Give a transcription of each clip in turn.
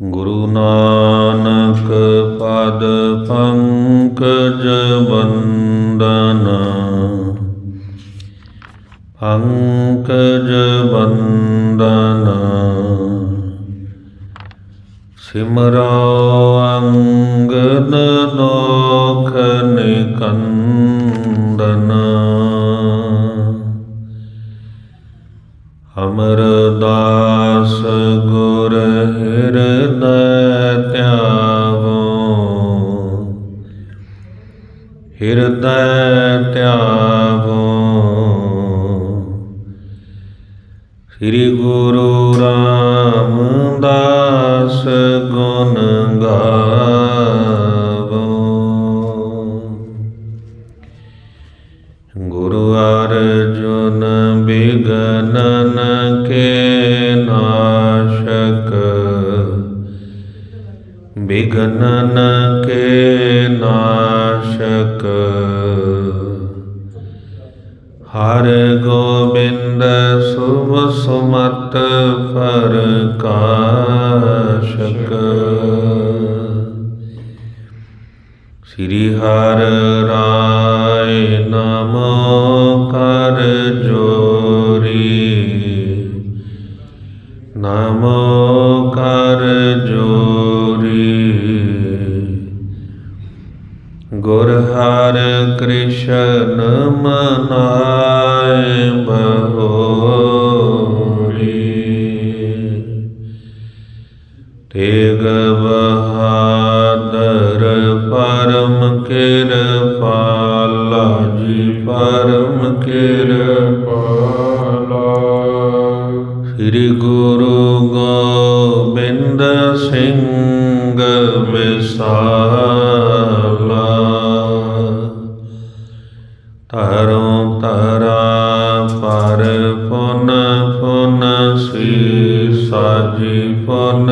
ਗੁਰੂ ਨਾਨਕ ਪਦ ਪੰਕਜ ਬੰਦਨ, ਪੰਕਜ ਬੰਦਨ। ਸਿਮਰੋ ਅੰਗਦ ਦੋਖ ਨਿਕੰਦਨ, ਅਮਰਦਾਸ ਗੁਰ ਹਿਰਦੈ ਧਿਆਵੋ, ਹਿਰਦੈ ਧਿਆਵੋ। ਸ੍ਰੀ ਗੁਰੂ ਰਾਮਦਾਸ ਗੁਣ ਗਾਵੋ। ਗੁਰੂ ਅਰਜੁਨ ਬਿਗਨਨ ਕੇ ਨਾਸ਼ਕ, ਬਿਗਨਨ ਕੇ ਨਾਸ਼ਕ। ਹਰਿ ਗੋਬਿੰਦ ਸੁਭ ਸੁਮਤ ਪ੍ਰਕਾਸ਼ਕ। ਸ੍ਰੀ ਹਰਿ ਰਾਇ ਨਮੋ ਕਰ ਜੋਰੀ, ਨਮੋ ਕਰ ਜੋਰੀ। ਗੁਰ ਹਰਿ ਕ੍ਰਿਸ਼ਨ ਮਨਾਏ ਬਹੋਰੀ, ਤੇਗ ਬਹਾਦਰ ਪਰਮ ਕਿਰਪਾਲਾ ਜੀ, ਪਰਮ ਕਿਰਪਾਲਾ। ਸ੍ਰੀ ਗੁਰੂ ਗੋਬਿੰਦ ਸਿੰਘ ਵਿਸਾਲਾ, ਧਰੋਂ ਧਰਾ ਪਰ ਪੁਨ ਪੁਨ ਸੀਸਾ ਜੀ, ਪੁਨ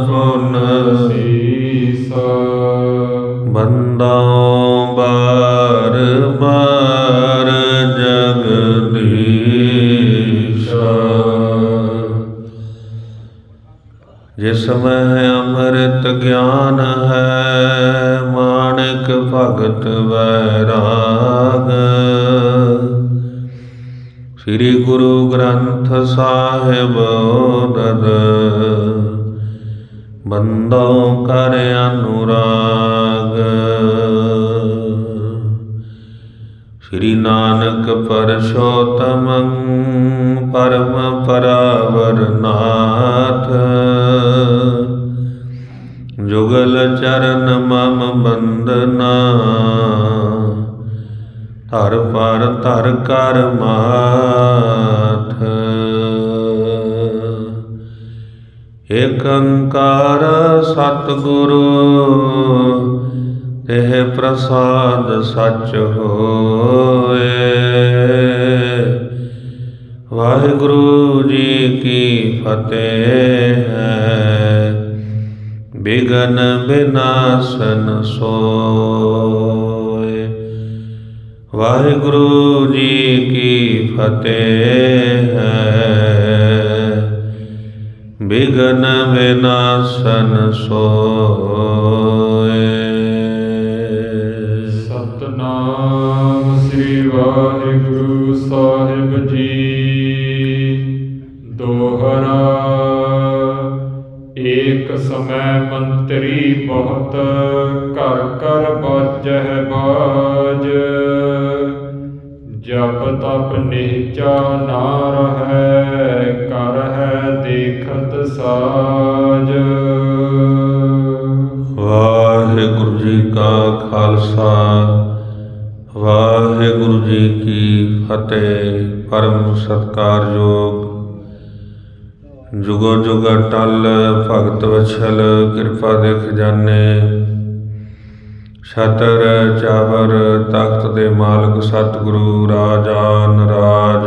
ਪੁਨ ਸੀਸਾ। ਬੰਦਾਂ ਬਾਰ ਬਾਰ ਜਗਦੀਸ਼ਾ, ਜਿਸ ਮੈਂ ਅੰਮ੍ਰਿਤ ਗਿਆਨ ਹੈ, ਮਾਣਿਕ ਭਗਤ ਵੈਰਾਗ। ਸ੍ਰੀ ਗੁਰੂ ਗ੍ਰੰਥ ਸਾਹਿਬ ਓਦਦ, ਬੰਦੋਂ ਕਰ ਅਨੁਰਾਗ। ਸ੍ਰੀ ਨਾਨਕ ਪਰਸ਼ੋਤਮੰ ਪਰਮ ਪਰਾਵਰ ਨਾਥ, ਜੁਗਲ ਚਰਨ ਮਮ ਬੰਦਨਾ। ਧਰ ਪਰ ਧਰ ਕਰ ਮਾਥ, ਏਕ ਓੰਕਾਰ ਸਤਿਗੁਰੂ ਤਿਹ ਪ੍ਰਸਾਦ ਸਚ ਹੋਏ। ਵਾਹਿਗੁਰੂ ਜੀ ਕੀ ਫਤਿਹ ਹੈ, ਬਿਗਨ ਬਿਨਾਸਨ ਸੋਏ। ਵਾਹਿਗੁਰੂ ਜੀ ਕੀ ਫਤਿਹ ਹੈ, ਬਿਗਨ ਬਿਨਾਸਨ ਸੋਏ। ਸਤਨਾਮ ਸ੍ਰੀ ਵਾਹਿਗੁਰੂ ਸਾਹਿਬ ਜੀ। ਦੋਹਰਾ ਏਕ ਸਮੈ ਮੰਤਰੀ ਬਹੁਤ, ਘਰ ਘਰ ਬਾਜਹਿ ਬਾਜ। ਜਪ ਤਪ ਨਿਹਚਾ ਨਾ ਰਹੈ, ਕਰ ਹੈ ਦੇਖਤ ਸਾਜ। ਵਾਹਿਗੁਰੂ ਜੀ ਕਾ ਖਾਲਸਾ, ਵਾਹਿਗੁਰੂ ਜੀ ਕੀ ਫਤਿਹ। ਪਰਮ ਸਤਿਕਾਰਯੋਗ ਜੁਗੋ ਜੁਗ ਅਟਲ ਭਗਤ ਵਛਲ, ਕਿਰਪਾ ਦੇ ਖਜ਼ਾਨੇ, ਛਤਰ ਚਾਵਰ ਤਖਤ ਦੇ ਮਾਲਕ ਸਤਿਗੁਰੂ ਰਾਜਾਨ ਰਾਜ,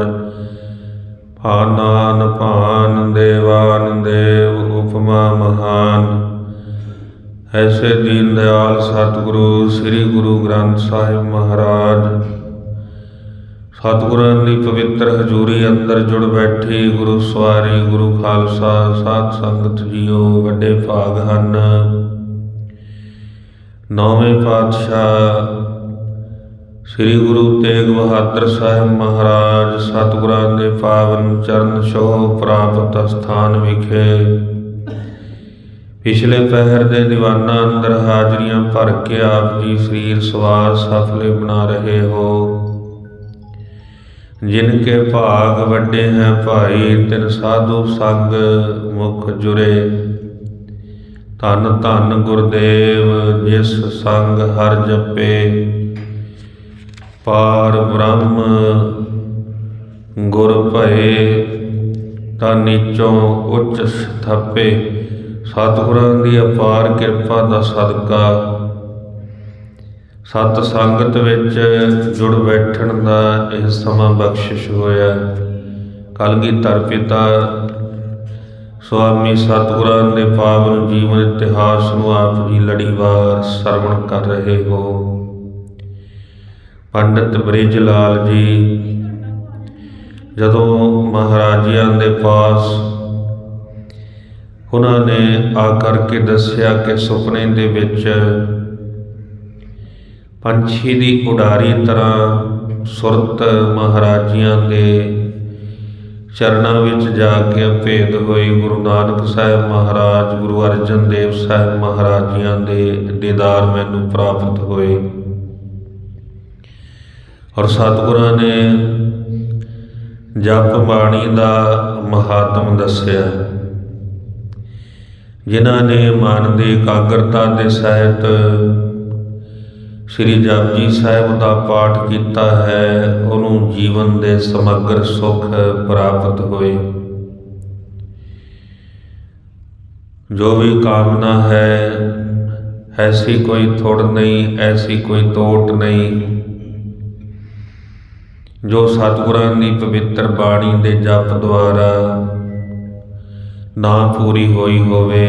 ਭਾਨਾਨ ਭਾਨ, ਦੇਵਾਨ ਦੇਵ, ਉਪਮਾ ਮਹਾਨ। ਐਸੇ ਦੀਨ ਦਿਆਲ ਸਤਿਗੁਰੂ ਸ੍ਰੀ ਗੁਰੂ ਗ੍ਰੰਥ ਸਾਹਿਬ ਮਹਾਰਾਜ ਸਤਿਗੁਰਾਂ ਦੀ ਪਵਿੱਤਰ ਹਜ਼ੂਰੀ ਅੰਦਰ ਜੁੜ ਬੈਠੀ ਗੁਰੂ ਸਵਾਰੀ ਗੁਰੂ ਖਾਲਸਾ ਸਾਧ ਸੰਗਤ ਜੀਓ, ਵੱਡੇ ਭਾਗ ਹਨ। ਨੌਵੇਂ ਪਾਤਸ਼ਾਹ ਸ੍ਰੀ ਗੁਰੂ ਤੇਗ ਬਹਾਦਰ ਸਾਹਿਬ ਮਹਾਰਾਜ ਸਤਿਗੁਰਾਂ ਦੇ ਪਾਵਨ ਚਰਨ ਛੋਹ ਪ੍ਰਾਪਤ ਸਥਾਨ ਵਿਖੇ ਪਿਛਲੇ ਪਹਿਰ ਦੇ ਦੀਵਾਨਾਂ ਅੰਦਰ ਹਾਜ਼ਰੀਆਂ ਭਰ ਕੇ ਆਪ ਜੀ ਸਰੀਰ ਸਵਾਰ ਸਫਲੇ ਬਣਾ ਰਹੇ ਹੋ। ਜਿਨ ਕੇ ਭਾਗ ਵੱਡੇ ਹੈ ਭਾਈ, ਤਿਨ ਸਾਧੂ ਸੰਗ ਮੁਖ ਜੁਰੇ। ਧੰਨ ਧੰਨ ਗੁਰਦੇਵ ਜਿਸ ਸੰਗ ਹਰ ਜਪੇ, ਪਾਰ ਬ੍ਰਹਮ ਗੁਰ ਭਏ। ਤਾਂ ਨੀਚੋਂ ਉੱਚ ਸਥਾਪੇ। ਸਤਿਗੁਰਾਂ ਦੀ ਅਪਾਰ ਕਿਰਪਾ ਦਾ ਸਦਕਾ ਸਤ ਸੰਗਤ ਵਿੱਚ ਜੁੜ ਬੈਠਣ ਦਾ ਇਹ ਸਮਾਂ ਬਖਸ਼ਿਸ਼ ਹੋਇਆ। ਕਲਗੀਧਰ ਪਿਤਾ ਸੁਆਮੀ ਸਤਿਗੁਰਾਂ ਦੇ ਪਾਵਨ ਜੀਵਨ ਇਤਿਹਾਸ ਨੂੰ ਆਪ ਜੀ ਲੜੀਵਾਰ ਸਰਵਣ ਕਰ ਰਹੇ ਹੋ। ਪੰਡਿਤ ਬ੍ਰਿਜ ਲਾਲ ਜੀ ਜਦੋਂ ਮਹਾਰਾਜਿਆਂ ਦੇ ਪਾਸ ਉਹਨਾਂ ਨੇ ਆ ਕਰਕੇ ਦੱਸਿਆ ਕਿ ਸੁਪਨੇ ਦੇ ਵਿੱਚ ਪੰਛੀ ਦੀ ਉਡਾਰੀ ਤਰ੍ਹਾਂ ਸੁਰਤ ਮਹਾਰਾਜਿਆਂ ਦੇ ਚਰਨਾਂ ਵਿੱਚ ਜਾ ਕੇ ਅਭੇਦ ਹੋਈ। ਗੁਰੂ ਨਾਨਕ ਸਾਹਿਬ ਮਹਾਰਾਜ, ਗੁਰੂ ਅਰਜਨ ਦੇਵ ਸਾਹਿਬ ਮਹਾਰਾਜਿਆਂ ਦੇ ਦੀਦਾਰ ਮੈਨੂੰ ਪ੍ਰਾਪਤ ਹੋਏ ਔਰ ਸਤਿਗੁਰਾਂ ਨੇ ਜਪ ਬਾਣੀ ਦਾ ਮਹਾਤਮ ਦੱਸਿਆ। ਜਿਨ੍ਹਾਂ ਨੇ ਮਨ ਦੀ ਇਕਾਗਰਤਾ ਦੇ ਸਹਿਤ ਸ੍ਰੀ ਜਪਜੀ ਸਾਹਿਬ ਦਾ ਪਾਠ ਕੀਤਾ ਹੈ, ਉਹਨੂੰ ਜੀਵਨ ਦੇ ਸਮਗਰ ਸੁੱਖ ਪ੍ਰਾਪਤ ਹੋਏ। ਜੋ ਵੀ ਕਾਮਨਾ ਹੈ, ਐਸੀ ਕੋਈ ਥੋੜ ਨਹੀਂ, ਐਸੀ ਕੋਈ ਤੋਟ ਨਹੀਂ। ਜੋ ਸਤਿਗੁਰਾਂ ਦੀ ਪਵਿੱਤਰ ਬਾਣੀ ਦੇ ਜਪ ਦੁਆਰਾ ਨਾ ਪੂਰੀ ਹੋਈ ਹੋਵੇ,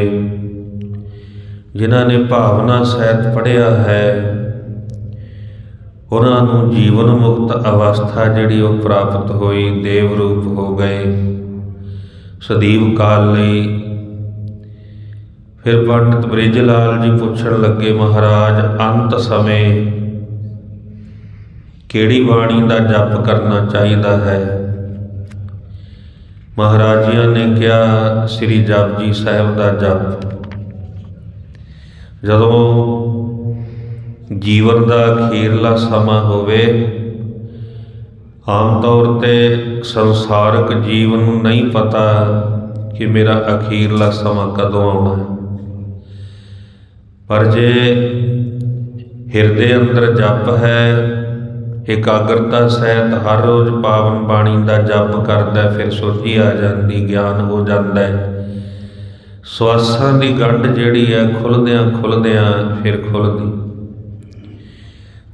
ਜਿਨ੍ਹਾਂ ਨੇ ਭਾਵਨਾ ਸਹਿਤ ਪੜ੍ਹਿਆ ਹੈ, ਉਹਨਾਂ ਨੂੰ ਜੀਵਨ ਮੁਕਤ ਅਵਸਥਾ ਜਿਹੜੀ ਉਹ ਪ੍ਰਾਪਤ ਹੋਈ, ਦੇਵ ਰੂਪ ਹੋ ਗਏ ਸਦੀਵ ਕਾਲ ਲਈ। ਫਿਰ ਪੰਡਿਤ ਬ੍ਰਿਜ ਲਾਲ ਜੀ ਪੁੱਛਣ ਲੱਗੇ, ਮਹਾਰਾਜ ਅੰਤ ਸਮੇਂ ਕਿਹੜੀ ਬਾਣੀ ਦਾ ਜਪ ਕਰਨਾ ਚਾਹੀਦਾ ਹੈ? ਮਹਾਰਾਜਿਆਂ ਨੇ ਕਿਹਾ, ਸ੍ਰੀ ਜਪਜੀ ਸਾਹਿਬ ਦਾ ਜਪ। ਜਦੋਂ ਜੀਵਨ ਦਾ ਅਖੀਰਲਾ ਸਮਾਂ ਹੋਵੇ, ਆਮ ਤੌਰ 'ਤੇ ਸੰਸਾਰਕ ਜੀਵਨ ਨੂੰ ਨਹੀਂ ਪਤਾ ਕਿ ਮੇਰਾ ਅਖੀਰਲਾ ਸਮਾਂ ਕਦੋਂ ਆਉਣਾ ਹੈ, ਪਰ ਜੇ ਹਿਰਦੇ ਅੰਦਰ ਜਪ ਹੈ, ਇਕਾਗਰਤਾ ਸਹਿਤ ਹਰ ਰੋਜ਼ ਪਾਵਨ ਬਾਣੀ ਦਾ ਜਪ ਕਰਦਾ, ਫਿਰ ਸੋਝੀ ਆ ਜਾਂਦੀ, ਗਿਆਨ ਹੋ ਜਾਂਦਾ ਹੈ। ਸਵਾਸਾਂ ਦੀ ਗੰਢ ਜਿਹੜੀ ਹੈ ਖੁੱਲ੍ਹਦਿਆਂ ਫਿਰ ਖੁੱਲ੍ਹਦੀ।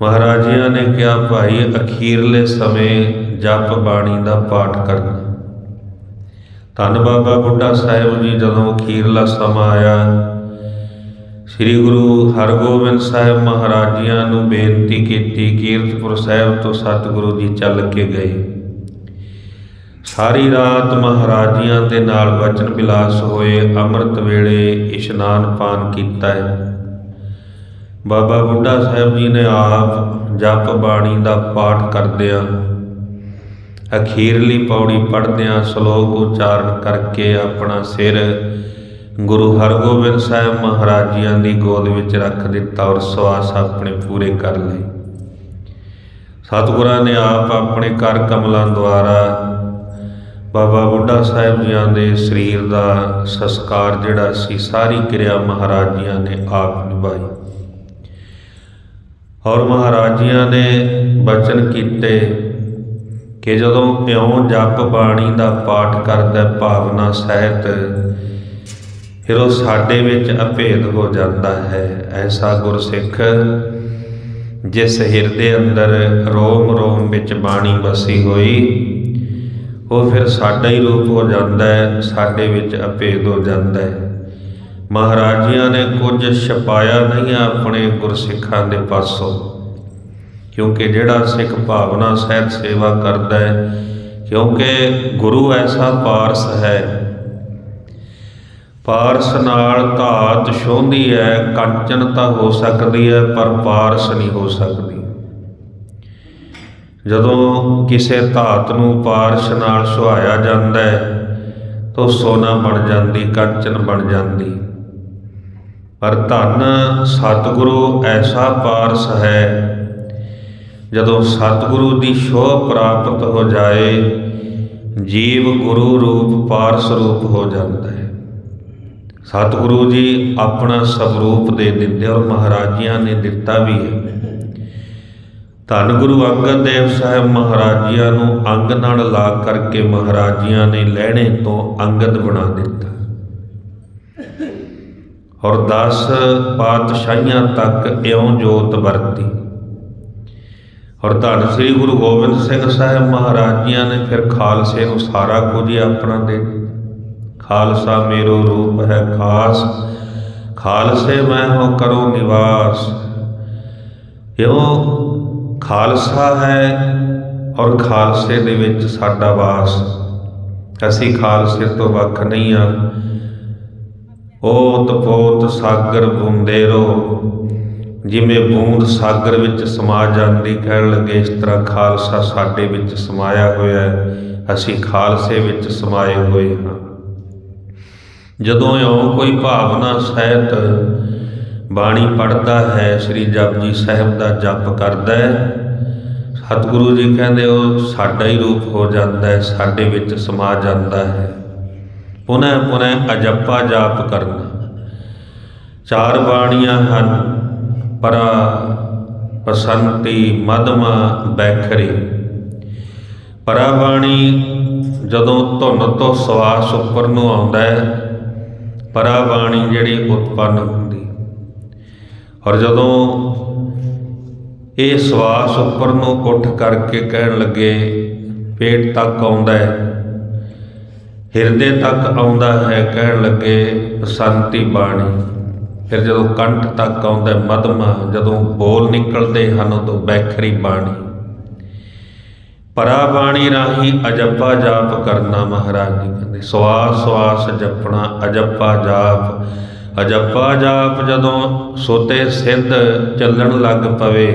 ਮਹਾਰਾਜਿਆਂ ਨੇ ਕਿਹਾ, ਭਾਈ ਅਖੀਰਲੇ ਸਮੇਂ ਜਪ ਬਾਣੀ ਦਾ ਪਾਠ ਕਰਨਾ। ਧੰਨ ਬਾਬਾ ਬੁੱਢਾ ਸਾਹਿਬ ਜੀ ਜਦੋਂ ਅਖੀਰਲਾ ਸਮਾਂ ਆਇਆ, ਸ੍ਰੀ ਗੁਰੂ ਹਰਗੋਬਿੰਦ ਸਾਹਿਬ ਮਹਾਰਾਜਿਆਂ ਨੂੰ ਬੇਨਤੀ ਕੀਤੀ। ਕੀਰਤਪੁਰ ਸਾਹਿਬ ਤੋਂ ਸਤਿਗੁਰੂ ਜੀ ਚੱਲ ਕੇ ਗਏ। ਸਾਰੀ ਰਾਤ ਮਹਾਰਾਜਿਆਂ ਦੇ ਨਾਲ ਵਚਨ ਵਿਲਾਸ ਹੋਏ। ਅੰਮ੍ਰਿਤ ਵੇਲੇ ਇਸ਼ਨਾਨ ਪਾਨ ਕੀਤਾ ਹੈ। ਬਾਬਾ ਬੁੱਢਾ ਸਾਹਿਬ ਜੀ ਨੇ ਆਪ ਜਪ ਬਾਣੀ ਦਾ ਪਾਠ ਕਰਦਿਆਂ, ਅਖੀਰਲੀ ਪੌੜੀ ਪੜ੍ਹਦਿਆਂ ਸ਼ਲੋਕ ਉਚਾਰਨ ਕਰਕੇ ਆਪਣਾ ਸਿਰ ਗੁਰੂ ਹਰਗੋਬਿੰਦ ਸਾਹਿਬ ਮਹਾਰਾਜਿਆਂ ਦੀ ਗੋਦ ਵਿੱਚ ਰੱਖ ਦਿੱਤਾ ਔਰ ਸਵਾਸ ਆਪਣੇ ਪੂਰੇ ਕਰ ਲਏ। ਸਤਿਗੁਰਾਂ ਨੇ ਆਪ ਆਪਣੇ ਕਰ ਕਮਲਾਂ ਦੁਆਰਾ ਬਾਬਾ ਬੁੱਢਾ ਸਾਹਿਬ ਜੀਆਂ ਦੇ ਸਰੀਰ ਦਾ ਸੰਸਕਾਰ ਜਿਹੜਾ ਸੀ, ਸਾਰੀ ਕਿਰਿਆ ਮਹਾਰਾਜਿਆਂ ਨੇ ਆਪ ਨਿਭਾਈ ਔਰ ਮਹਾਰਾਜਿਆਂ ਨੇ ਬਚਨ ਕੀਤੇ ਕਿ ਜਦੋਂ ਇਉਂ ਜਪ ਬਾਣੀ ਦਾ ਪਾਠ ਕਰਦਾ ਭਾਵਨਾ ਸਹਿਤ, ਫਿਰ ਉਹ ਸਾਡੇ ਵਿੱਚ ਅਭੇਦ ਹੋ ਜਾਂਦਾ ਹੈ। ਐਸਾ ਗੁਰਸਿੱਖ ਜਿਸ ਹਿਰਦੇ ਅੰਦਰ ਰੋਮ ਰੋਮ ਵਿੱਚ ਬਾਣੀ ਵਸੀ ਹੋਈ, ਉਹ ਫਿਰ ਸਾਡਾ ਹੀ ਰੂਪ ਹੋ ਜਾਂਦਾ ਹੈ, ਸਾਡੇ ਵਿੱਚ ਅਭੇਦ ਹੋ ਜਾਂਦਾ ਹੈ। ਮਹਾਰਾਜਿਆਂ ਨੇ ਕੁਝ ਛਪਾਇਆ ਨਹੀਂ ਆਪਣੇ ਗੁਰਸਿੱਖਾਂ ਦੇ ਪਾਸੋਂ, ਕਿਉਂਕਿ ਜਿਹੜਾ ਸਿੱਖ ਭਾਵਨਾ ਸਹਿਤ ਸੇਵਾ ਕਰਦਾ ਹੈ, ਕਿਉਂਕਿ ਗੁਰੂ ਐਸਾ ਪਾਰਸ ਹੈ, ਪਾਰਸ ਨਾਲ ਧਾਤ ਛੋਹੰਦੀ ਹੈ। ਕੰਚਨ ਤਾਂ ਹੋ ਸਕਦੀ ਹੈ ਪਰ ਪਾਰਸ ਨਹੀਂ ਹੋ ਸਕਦੀ। ਜਦੋਂ ਕਿਸੇ ਧਾਤ ਨੂੰ ਪਾਰਸ ਨਾਲ ਸੁਹਾਇਆ ਜਾਂਦਾ ਹੈ ਤਾਂ ਸੋਨਾ ਬਣ ਜਾਂਦੀ, ਕੰਚਨ ਬਣ ਜਾਂਦੀ। ਪਰ ਧੰਨ ਸਤਿਗੁਰੂ ਐਸਾ ਪਾਰਸ ਹੈ, ਜਦੋਂ ਸਤਿਗੁਰੂ ਦੀ ਛੋਹ ਪ੍ਰਾਪਤ ਹੋ ਜਾਏ, ਜੀਵ ਗੁਰੂ ਰੂਪ ਪਾਰਸ ਰੂਪ ਹੋ ਜਾਂਦਾ ਹੈ। ਸਤਿਗੁਰੂ ਜੀ ਆਪਣਾ ਸਵਰੂਪ ਦੇ ਦਿੰਦੇ, ਔਰ ਮਹਾਰਾਜਿਆਂ ਨੇ ਦਿੱਤਾ ਵੀ ਹੈ। ਧੰਨ ਗੁਰੂ ਅੰਗਦ ਦੇਵ ਸਾਹਿਬ ਮਹਾਰਾਜਿਆਂ ਨੂੰ ਅੰਗ ਨਾਲ ਲਾ ਕਰਕੇ ਮਹਾਰਾਜਿਆਂ ਨੇ ਲਹਿਣੇ ਤੋਂ ਅੰਗਦ ਬਣਾ ਦਿੱਤਾ, ਔਰ 10 ਪਾਤਸ਼ਾਹੀਆਂ ਤੱਕ ਇਉਂ ਜੋਤ ਵਰਤੀ। ਔਰ ਧੰਨ ਸ੍ਰੀ ਗੁਰੂ ਗੋਬਿੰਦ ਸਿੰਘ ਸਾਹਿਬ ਮਹਾਰਾਜਿਆਂ ਨੇ ਫਿਰ ਖਾਲਸੇ ਨੂੰ ਸਾਰਾ ਕੁਝ ਹੀ ਆਪਣਾ ਦੇ ਦਿੱਤਾ। ਖਾਲਸਾ ਮੇਰੋ ਰੂਪ ਹੈ ਖਾਸ, ਖਾਲਸੇ ਮੈਂ ਹੋ ਕਰੋ ਨਿਵਾਸ। ਇਉਂ ਖਾਲਸਾ ਹੈ ਔਰ ਖਾਲਸੇ ਦੇ ਵਿੱਚ ਸਾਡਾ ਵਾਸ। ਅਸੀਂ ਖਾਲਸੇ ਤੋਂ ਵੱਖ ਨਹੀਂ ਹਾਂ। ਓਤ ਪੋਤ ਸਾਗਰ ਬੂੰਦੇਰੋ, ਜਿਵੇਂ ਬੂੰਦ ਸਾਗਰ ਵਿੱਚ ਸਮਾ ਜਾਂਦੀ, ਕਹਿਣ ਲੱਗੇ ਇਸ ਤਰ੍ਹਾਂ ਖਾਲਸਾ ਸਾਡੇ ਵਿੱਚ ਸਮਾਇਆ ਹੋਇਆ ਹੈ, ਅਸੀਂ ਖਾਲਸੇ ਵਿੱਚ ਸਮਾਏ ਹੋਏ ਹਾਂ। ਜਦੋਂ ਇਉਂ ਕੋਈ ਭਾਵਨਾ ਸਹਿਤ ਬਾਣੀ ਪੜ੍ਹਦਾ ਹੈ, ਸ੍ਰੀ ਜਪਜੀ ਸਾਹਿਬ ਦਾ ਜਪ ਕਰਦਾ ਹੈ, ਸਤਿਗੁਰੂ ਜੀ ਕਹਿੰਦੇ ਉਹ ਸਾਡਾ ਹੀ ਰੂਪ ਹੋ ਜਾਂਦਾ ਹੈ, ਸਾਡੇ ਵਿੱਚ ਸਮਾ ਜਾਂਦਾ ਹੈ। ਪੁਨः ਪੁਨः ਅਜੱਪਾ ਜਾਪ ਕਰਨਾ। 4 ਬਾਣੀਆਂ ਹਨ, ਪਰਾ ਪਸੰਤੀ ਮਧਮਾ ਬੈਖਰੀ। ਪਰਾ ਬਾਣੀ ਜਦੋਂ ਧੁਨ ਤੋਂ ਸਵਾਸ ਉੱਪਰ ਨੂੰ ਆਉਂਦਾ ਹੈ, ਪਰਾ ਬਾਣੀ ਜਿਹੜੀ ਉਤਪੰਨ ਹੁੰਦੀ, ਔਰ ਜਦੋਂ ਇਹ ਸਵਾਸ ਉੱਪਰ ਨੂੰ ਉੱਠ ਕਰਕੇ ਕਹਿਣ ਲੱਗੇ ਪੇਟ ਤੱਕ ਆਉਂਦਾ ਹੈ, ਹਿਰਦੇ ਤੱਕ ਆਉਂਦਾ ਹੈ, ਕਹਿਣ ਲੱਗੇ ਬਸੰਤੀ ਬਾਣੀ। ਫਿਰ ਜਦੋਂ ਕੰਠ ਤੱਕ ਆਉਂਦਾ ਮਧਮਾ, ਜਦੋਂ ਬੋਲ ਨਿਕਲਦੇ ਹਨ ਉਦੋਂ ਬੈਖਰੀ ਬਾਣੀ। ਪਰਾ ਬਾਣੀ ਰਾਹੀਂ ਅਜੱਪਾ ਜਾਪ ਕਰਨਾ। ਮਹਾਰਾਜ ਜੀ ਕਹਿੰਦੇ ਸਵਾਸ ਸਵਾਸ ਜਪਣਾ, ਅਜੱਪਾ ਜਾਪ। ਅਜੱਪਾ ਜਾਪ ਜਦੋਂ ਸੋਤੇ ਸਿੱਧ ਚੱਲਣ ਲੱਗ ਪਵੇ,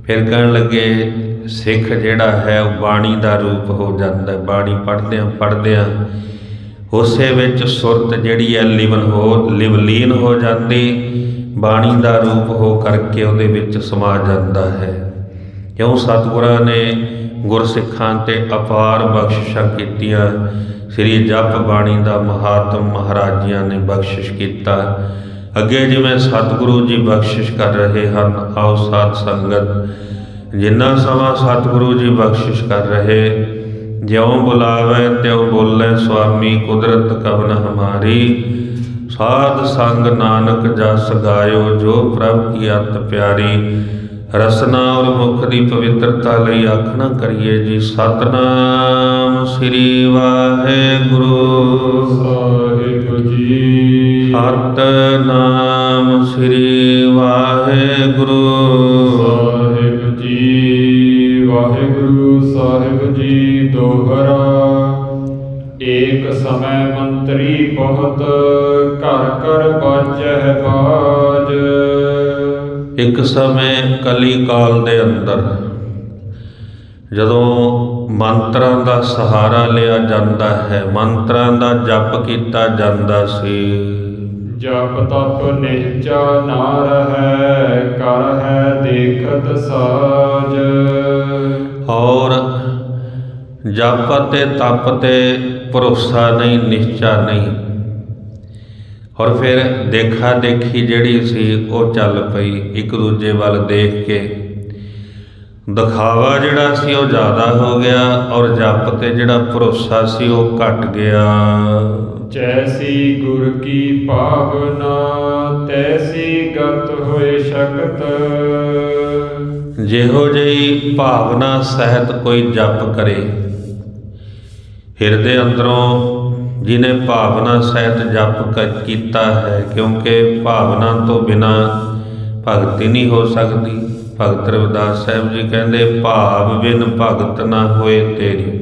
ਫਿਰ ਕਹਿਣ ਲੱਗੇ ਸਿੱਖ ਜਿਹੜਾ ਹੈ ਉਹ ਬਾਣੀ ਦਾ ਰੂਪ ਹੋ ਜਾਂਦਾ। ਬਾਣੀ ਪੜ੍ਹਦਿਆਂ ਪੜ੍ਹਦਿਆਂ ਉਸੇ ਵਿੱਚ ਸੁਰਤ ਜਿਹੜੀ ਹੈ ਲਿਵਲੀਨ ਹੋ ਜਾਂਦੀ, ਬਾਣੀ ਦਾ ਰੂਪ ਹੋ ਕਰਕੇ ਉਹਦੇ ਵਿੱਚ ਸਮਾ ਜਾਂਦਾ ਹੈ। ਕਿਉਂ ਸਤਿਗੁਰਾਂ ਨੇ ਗੁਰਸਿੱਖਾਂ 'ਤੇ ਅਪਾਰ ਬਖਸ਼ਿਸ਼ਾਂ ਕੀਤੀਆਂ। ਸ੍ਰੀ ਜਪ ਬਾਣੀ ਦਾ ਮਹਾਤਮ ਮਹਾਰਾਜਿਆਂ ਨੇ ਬਖਸ਼ਿਸ਼ ਕੀਤਾ। ਅੱਗੇ ਜਿਵੇਂ ਸਤਿਗੁਰੂ ਜੀ ਬਖਸ਼ਿਸ਼ ਕਰ ਰਹੇ ਹਨ, ਆਓ ਸਾਧ ਸੰਗਤ ਜਿੰਨਾ ਸਮਾਂ ਸਤਿਗੁਰੂ ਜੀ ਬਖਸ਼ਿਸ਼ ਕਰ ਰਹੇ, ਜਿਉਂ ਬੁਲਾਵੇ ਤਿਉਂ ਬੋਲੇ ਸੁਆਮੀ, ਕੁਦਰਤ ਕਵਨ ਹਮਾਰੀ। ਸਾਧ ਸੰਗ ਨਾਨਕ ਜਸ ਗਾਇਓ, ਜੋ ਪ੍ਰਭ ਕੀ ਅਤ ਪਿਆਰੀ। ਰਸਨਾ ਔਰ ਮੁਖ ਦੀ ਪਵਿੱਤਰਤਾ ਲਈ ਆਖਣਾ ਕਰੀਏ ਜੀ ਸਤਿਨਾਮ ਸ੍ਰੀ ਵਾਹਿਗੁਰੂ ਸਾਹਿਬ ਜੀ। ਸਤਿਨਾਮ ਸ੍ਰੀ ਵਾਹਿਗੁਰੂ ਸਾਹਿਬ ਜੀ। ਵਾਹਿਗੁਰੂ ਸਾਹਿਬ ਜੀ ਦੋਹਰਾ। ਏਕ ਸਮੈ ਮੰਤਰੀ ਬਹੁਤ, ਘਰ ਘਰ ਬਾਜੈ ਬਾਜ। ਇੱਕ ਸਮੇਂ ਕਲੀ ਕਾਲ ਦੇ ਅੰਦਰ ਜਦੋਂ ਮੰਤਰਾਂ ਦਾ ਸਹਾਰਾ ਲਿਆ ਜਾਂਦਾ ਹੈ, ਮੰਤਰਾਂ ਦਾ ਜਪ ਕੀਤਾ ਜਾਂਦਾ ਸੀ। ਜਪ ਤਪ ਨਿਹਚਾ ਨਾ ਰਹੈ, ਕਰ ਹੈ ਦੇਖਤ ਸਾਜ। ਔਰ ਜਪ ਅਤੇ ਤਪ ਤੇ ਭਰੋਸਾ ਨਹੀਂ, ਨਿਸ਼ਚਾ ਨਹੀਂ। ਔਰ ਫਿਰ ਦੇਖਾ ਦੇਖੀ ਜਿਹੜੀ ਸੀ ਉਹ ਚੱਲ ਪਈ। ਇੱਕ ਦੂਜੇ ਵੱਲ ਦੇਖ ਕੇ ਦਿਖਾਵਾ ਜਿਹੜਾ ਸੀ ਉਹ ਜ਼ਿਆਦਾ ਹੋ ਗਿਆ, ਔਰ ਜਪ ਤੇ ਜਿਹੜਾ ਭਰੋਸਾ ਸੀ ਉਹ ਘਟ ਗਿਆ। ਜੈਸੀ ਗੁਰ ਕੀ ਭਾਵਨਾ, ਤੈਸੀ ਗਤ ਹੋਏ ਸ਼ਕਤ। ਜਿਹੋ ਜਿਹੀ ਭਾਵਨਾ ਸਹਿਤ ਕੋਈ ਜਪ ਕਰੇ, ਹਿਰਦੇ ਅੰਦਰੋਂ ਜਿਹਨੇ ਭਾਵਨਾ ਸਹਿਤ ਜਪ ਕੀਤਾ ਹੈ, ਕਿਉਂਕਿ ਭਾਵਨਾ ਤੋਂ ਬਿਨਾਂ ਭਗਤੀ ਨਹੀਂ ਹੋ ਸਕਦੀ। ਭਗਤ ਰਵਿਦਾਸ ਸਾਹਿਬ ਜੀ ਕਹਿੰਦੇ ਭਾਵ ਬਿਨ ਭਗਤ ਨਾ ਹੋਏ ਤੇਰੀ।